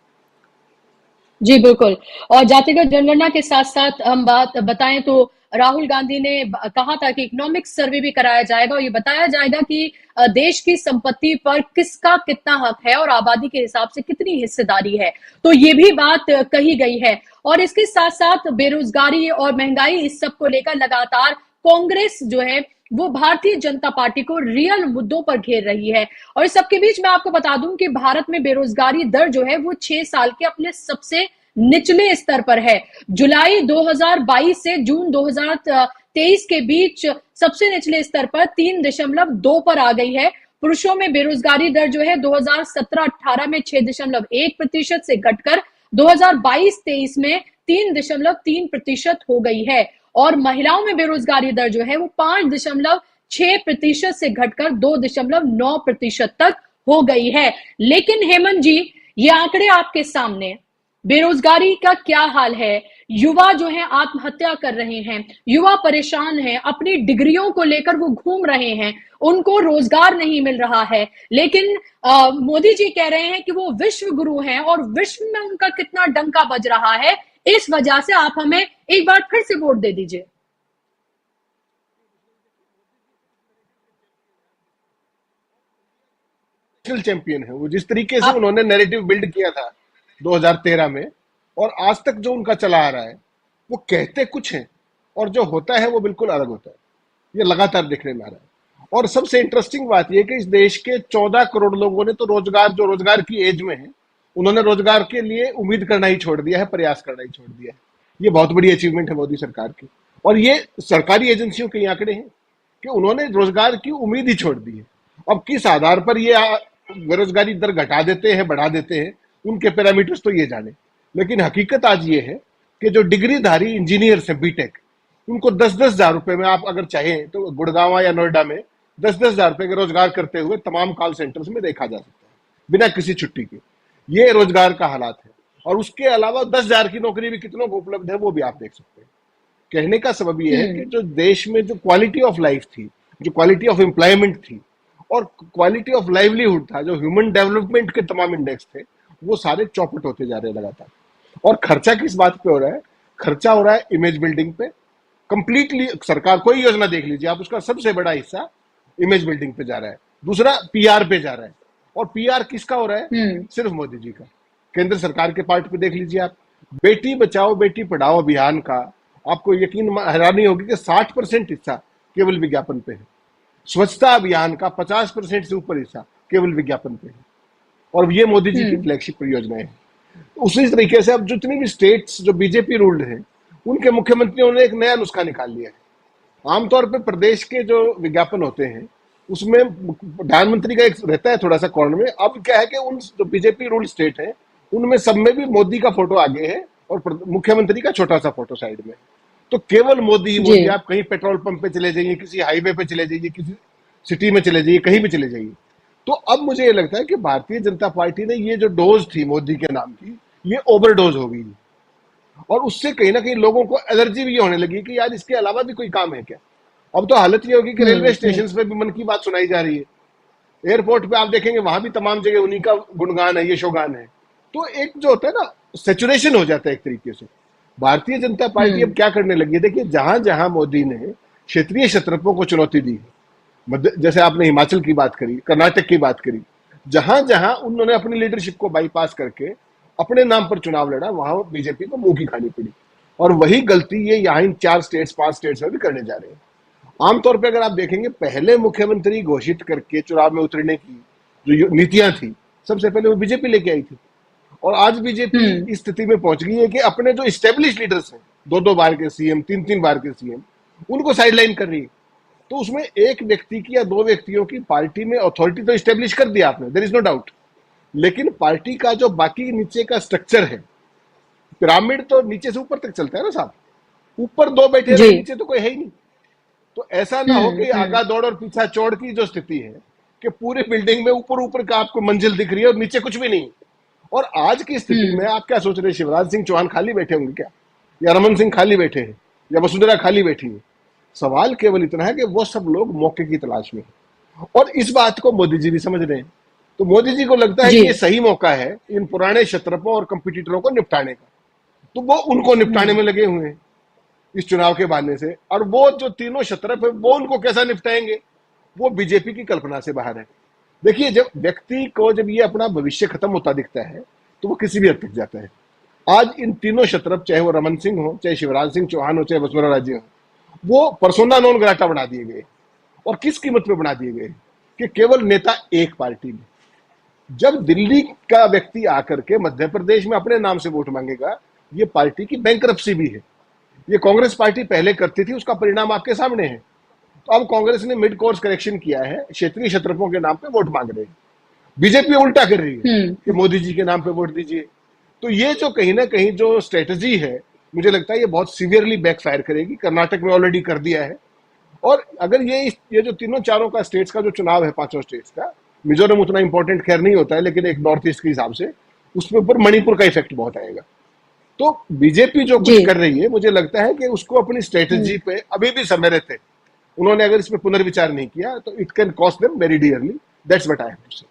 जी बिल्कुल। और जातिगत जनगणना के साथ साथ हम बात बताएं तो राहुल गांधी ने कहा था कि इकोनॉमिक सर्वे भी कराया जाएगा और ये बताया जाएगा कि देश की संपत्ति पर किसका कितना हक है और आबादी के हिसाब से कितनी हिस्सेदारी है, तो ये भी बात कही गई है। और इसके साथ साथ बेरोजगारी और महंगाई, इस सब को लेकर लगातार कांग्रेस जो है वो भारतीय जनता पार्टी को रियल मुद्दों पर घेर रही है। और इस सबके बीच मैं आपको बता दूं कि भारत में बेरोजगारी दर जो है वो 6 साल के अपने सबसे निचले स्तर पर है। जुलाई 2022 से जून 2023 के बीच सबसे निचले स्तर पर 3.2 पर आ गई है। पुरुषों में बेरोजगारी दर जो है 2017-18 में 6.1% से घटकर 2022-23 में 3.3% हो गई है। और महिलाओं में बेरोजगारी दर जो है वो 5.6% से घटकर 2.9% तक हो गई है। लेकिन हेमंत जी, ये आंकड़े आपके सामने, बेरोजगारी का क्या हाल है, युवा जो है आत्महत्या कर रहे हैं, युवा परेशान हैं, अपनी डिग्रियों को लेकर वो घूम रहे हैं, उनको रोजगार नहीं मिल रहा है। लेकिन मोदी जी कह रहे हैं कि वो विश्व गुरु हैं और विश्व में उनका कितना डंका बज रहा है। इस वजह से आप हमें एक बार फिर से वोट दे दीजिए।
चैंपियन है वो, जिस तरीके से उन्होंने नैरेटिव बिल्ड किया था 2013 में और आज तक जो उनका चला आ रहा है, वो कहते कुछ हैं और जो होता है वो बिल्कुल अलग होता है। ये लगातार देखने में आ रहा है। और सबसे इंटरेस्टिंग बात यह कि इस देश के 14 करोड़ लोगों ने तो रोजगार की एज में है, उन्होंने रोजगार के लिए उम्मीद करना ही छोड़ दिया है, प्रयास करना ही छोड़ दिया है। ये बहुत बड़ी अचीवमेंट है मोदी सरकार की। और ये सरकारी एजेंसियों के आंकड़े हैं कि उन्होंने रोजगार की उम्मीद ही छोड़ दी है। अब किस आधार पर ये बेरोजगारी दर घटा देते हैं, बढ़ा देते हैं, उनके पैरामीटर्स तो ये जाने। लेकिन हकीकत आज ये है कि जो डिग्रीधारी इंजीनियर्स हैं, बीटेक, उनको 10-10 हजार रुपए में आप अगर चाहें तो गुड़गांव या नोएडा में 10-10 हजार रुपए के रोजगार करते हुए तमाम कॉल सेंटर्स में देखा जा सकता है बिना किसी छुट्टी के। ये रोजगार का हालात है। और उसके अलावा 10,000 की नौकरी भी कितनों को उपलब्ध है वो भी आप देख सकते हैं। कहने का सबब यह है कि जो देश में जो क्वालिटी ऑफ लाइफ थी, जो क्वालिटी ऑफ एम्प्लॉयमेंट थी और क्वालिटी ऑफ लाइवलीहुड था, जो ह्यूमन डेवलपमेंट के तमाम इंडेक्स थे, वो सारे चौपट होते जा रहे हैं लगातार। और खर्चा किस बात पे हो रहा है? खर्चा हो रहा है इमेज बिल्डिंग पे। कंप्लीटली सरकार कोई योजना देख लीजिए आप, उसका सबसे बड़ा हिस्सा इमेज बिल्डिंग पे जा रहा है। दूसरा पीआर पे जा रहा है। और पीआर किसका हो रहा है? सिर्फ मोदी जी का। केंद्र सरकार के पार्ट पे देख लीजिए आप, बेटी बचाओ बेटी पढ़ाओ अभियान का आपको यकीन हैरानी होगी कि 60% हिस्सा केवल विज्ञापन पे है। स्वच्छता अभियान का 50% से ऊपर हिस्सा केवल विज्ञापन पे है। और ये मोदी जी की फ्लैगशिप परियोजनाएं हैं। उसी तरीके से अब जितनी भी स्टेट्स जो बीजेपी रूल्ड हैं, उनके मुख्यमंत्रियों ने एक नया नुस्खा निकाल लिया है। आमतौर पर प्रदेश के जो विज्ञापन होते हैं उसमें प्रधानमंत्री का एक रहता है थोड़ा सा कॉर्नर में। अब क्या है कि उन जो बीजेपी रूल्ड स्टेट है उनमें सब में भी मोदी का फोटो आगे है और मुख्यमंत्री का छोटा सा फोटो साइड में। तो केवल मोदी ही मोदी। आप कहीं पेट्रोल पंप पे चले जाइए, किसी हाईवे पे चले जाइए, किसी सिटी में चले जाइए, कहीं भी चले जाइए। तो अब मुझे ये लगता है कि भारतीय जनता पार्टी ने ये जो डोज थी मोदी के नाम की, ये ओवरडोज हो गई। और उससे कहीं ना कहीं लोगों को एलर्जी भी होने लगी कि यार इसके अलावा भी कोई काम है क्या। अब तो हालत ये होगी कि रेलवे स्टेशन पे भी मन की बात सुनाई जा रही है, एयरपोर्ट पे आप देखेंगे वहां भी तमाम जगह उन्हीं का गुणगान है, ये शोगान है। तो एक जो होता है ना सेचुरेशन हो जाता है एक तरीके से। भारतीय जनता पार्टी अब क्या करने लगी है, देखिए जहां जहां मोदी ने क्षेत्रीय छत्रपों को चुनौती दी है, जैसे आपने हिमाचल की बात करी, कर्नाटक की बात करी, जहां जहां उन्होंने अपनी लीडरशिप को बाईपास करके अपने नाम पर चुनाव लड़ा, वहां बीजेपी को मुंह की खानी पड़ी। और वही गलती ये यहाँ इन 4 स्टेट्स 5 स्टेट्स में भी करने जा रहे हैं। आमतौर पर अगर आप देखेंगे, पहले मुख्यमंत्री घोषित करके चुनाव में उतरने की जो नीतियां थी, सबसे पहले वो बीजेपी लेके आई थी। और आज बीजेपी इस स्थिति में पहुंच गई है कि अपने जो स्टेब्लिश लीडर्स हैं, 2-2 बार के सीएम, 3-3 बार के सीएम, उनको साइडलाइन कर रही है। तो उसमें एक व्यक्ति की या 2 व्यक्तियों की पार्टी में अथॉरिटी तो स्टेब्लिश कर दिया आपने, देयर इज नो डाउट, लेकिन पार्टी का जो बाकी नीचे का स्ट्रक्चर है, पिरामिड तो नीचे से ऊपर तक चलता है ना साहब, ऊपर 2 बैठे हैं, नीचे तो कोई है ही नहीं। तो ऐसा ना हो कि आगा दौड़ और पीछा चौड़ की जो स्थिति है कि पूरे बिल्डिंग में ऊपर ऊपर का आपको मंजिल दिख रही है और नीचे कुछ भी नहीं। और आज की स्थिति में आप क्या सोच रहे हैं, शिवराज सिंह चौहान खाली बैठे होंगे क्या, या रमन सिंह खाली बैठे हैं, या वसुंधरा खाली बैठी है? सवाल केवल इतना है कि वो सब लोग मौके की तलाश में हैं। और इस बात को मोदी जी भी समझ रहे हैं। तो मोदी जी को लगता है कि ये सही मौका है इन पुराने क्षत्रपों और कंपटीटरों को निपटाने का, तो वो उनको निपटाने में लगे हुए हैं इस चुनाव के बहाने से। और वो जो तीनों क्षत्रप है वो उनको कैसा निपटाएंगे, वो बीजेपी की कल्पना से बाहर है। देखिए, जब व्यक्ति को जब ये अपना भविष्य खत्म होता दिखता है तो वो किसी भी हद तक जाता है। आज इन तीनों क्षत्रप, चाहे वो रमन सिंह हो, चाहे शिवराज सिंह चौहान हो, चाहे वसुंधरा राजे हो, वो पर्सोना नॉन ग्राटा बना दिए गए। और किस कीमत पे बना दिए गए कि केवल नेता एक पार्टी में। जब दिल्ली का व्यक्ति आकर के मध्य प्रदेश में अपने नाम से वोट मांगेगा, ये पार्टी की बैंकरप्सी भी है। ये कांग्रेस पार्टी पहले करती थी, उसका परिणाम आपके सामने है। तो अब कांग्रेस ने मिड कोर्स करेक्शन किया है, क्षेत्रीय क्षत्रपों के नाम पे वोट मांग रहे हैं। बीजेपी उल्टा कर रही है कि मोदी जी के नाम पे वोट दीजिए। तो ये जो कहीं ना कहीं जो स्ट्रेटजी है, मुझे लगता है ये बहुत सीवियरली बैकफायर करेगी। कर्नाटक में ऑलरेडी कर दिया है। और अगर ये जो तीनों चारों का स्टेट्स का जो चुनाव है, 5 स्टेट्स का, मिजोरम उतना इंपॉर्टेंट खैर नहीं होता है, लेकिन एक नॉर्थ ईस्ट के हिसाब से उसमें ऊपर मणिपुर का इफेक्ट बहुत आएगा। तो बीजेपी जो कुछ कर रही है, मुझे लगता है कि उसको अपनी स्ट्रेटजी पे अभी भी समय रहते, उन्होंने अगर इसमें पुनर्विचार नहीं किया तो it can cost them very dearly. That's what I have to say.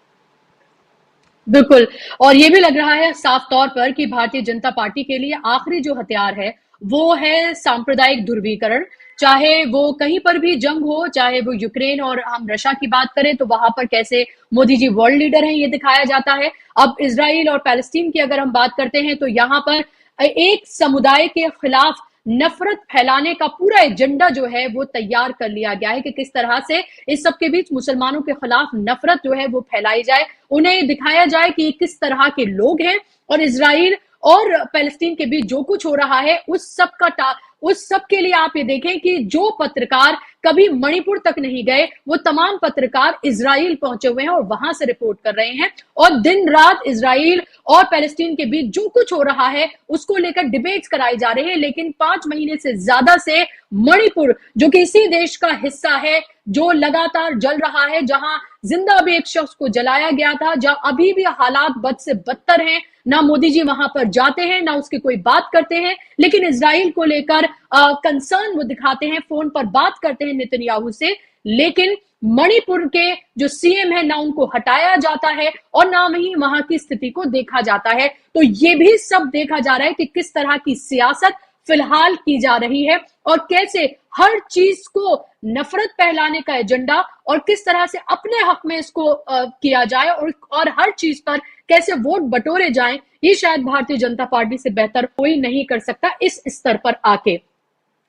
बिल्कुल। और ये भी लग रहा है साफ तौर पर कि भारतीय जनता पार्टी के लिए आखिरी जो हथियार है वो है सांप्रदायिक ध्रुवीकरण। चाहे वो कहीं पर भी जंग हो, चाहे वो यूक्रेन और हम रशिया की बात करें तो वहां पर कैसे मोदी जी वर्ल्ड लीडर हैं ये दिखाया जाता है। अब इजराइल और पैलेस्टीन की अगर हम बात करते हैं तो यहाँ पर एक समुदाय के खिलाफ नफरत फैलाने का पूरा एजेंडा जो है वो तैयार कर लिया गया है कि किस तरह से इस सब के बीच मुसलमानों के खिलाफ नफरत जो है वो फैलाई जाए, उन्हें दिखाया जाए कि किस तरह के लोग हैं। और इजराइल और पैलेस्टीन के बीच जो कुछ हो रहा है उस सब के लिए आप ये देखें कि जो पत्रकार कभी मणिपुर तक नहीं गए, वो तमाम पत्रकार इजराइल पहुंचे हुए हैं और वहां से रिपोर्ट कर रहे हैं। और दिन रात इजराइल और पैलेस्टीन के बीच जो कुछ हो रहा है उसको लेकर डिबेट्स कराई जा रहे हैं। लेकिन 5 महीने से ज्यादा से मणिपुर, जो कि इसी देश का हिस्सा है, जो लगातार जल रहा है, जहां जिंदा भी एक शख्स को जलाया गया था, जहां अभी भी हालात बद से बदतर हैं, ना मोदी जी वहां पर जाते हैं, ना उसकी कोई बात करते हैं। लेकिन इजराइल को लेकर कंसर्न वो दिखाते हैं, फोन पर बात करते हैं नेतन्याहू से। लेकिन मणिपुर के जो सीएम है, ना उनको हटाया जाता है और ना ही वहां की स्थिति को देखा जाता है। तो ये भी सब देखा जा रहा है कि किस तरह की सियासत फिलहाल की जा रही है और कैसे हर चीज को नफरत फैलाने का एजेंडा और किस तरह से अपने हक में इसको किया जाए और हर चीज पर कैसे वोट बटोरे जाएं, ये शायद भारतीय जनता पार्टी से बेहतर कोई नहीं कर सकता इस स्तर पर आके।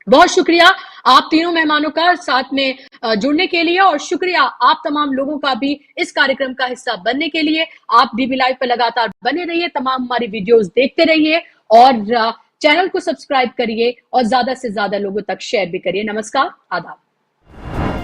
बहुत शुक्रिया आप तीनों मेहमानों का साथ में जुड़ने के लिए, और शुक्रिया आप तमाम लोगों का भी इस कार्यक्रम का हिस्सा बनने के लिए। आप डीबी लाइव पर लगातार बने रहिए, तमाम हमारी वीडियोस देखते रहिए और चैनल को सब्सक्राइब करिए और ज्यादा से ज्यादा लोगों तक शेयर भी करिए। नमस्कार, आदाब।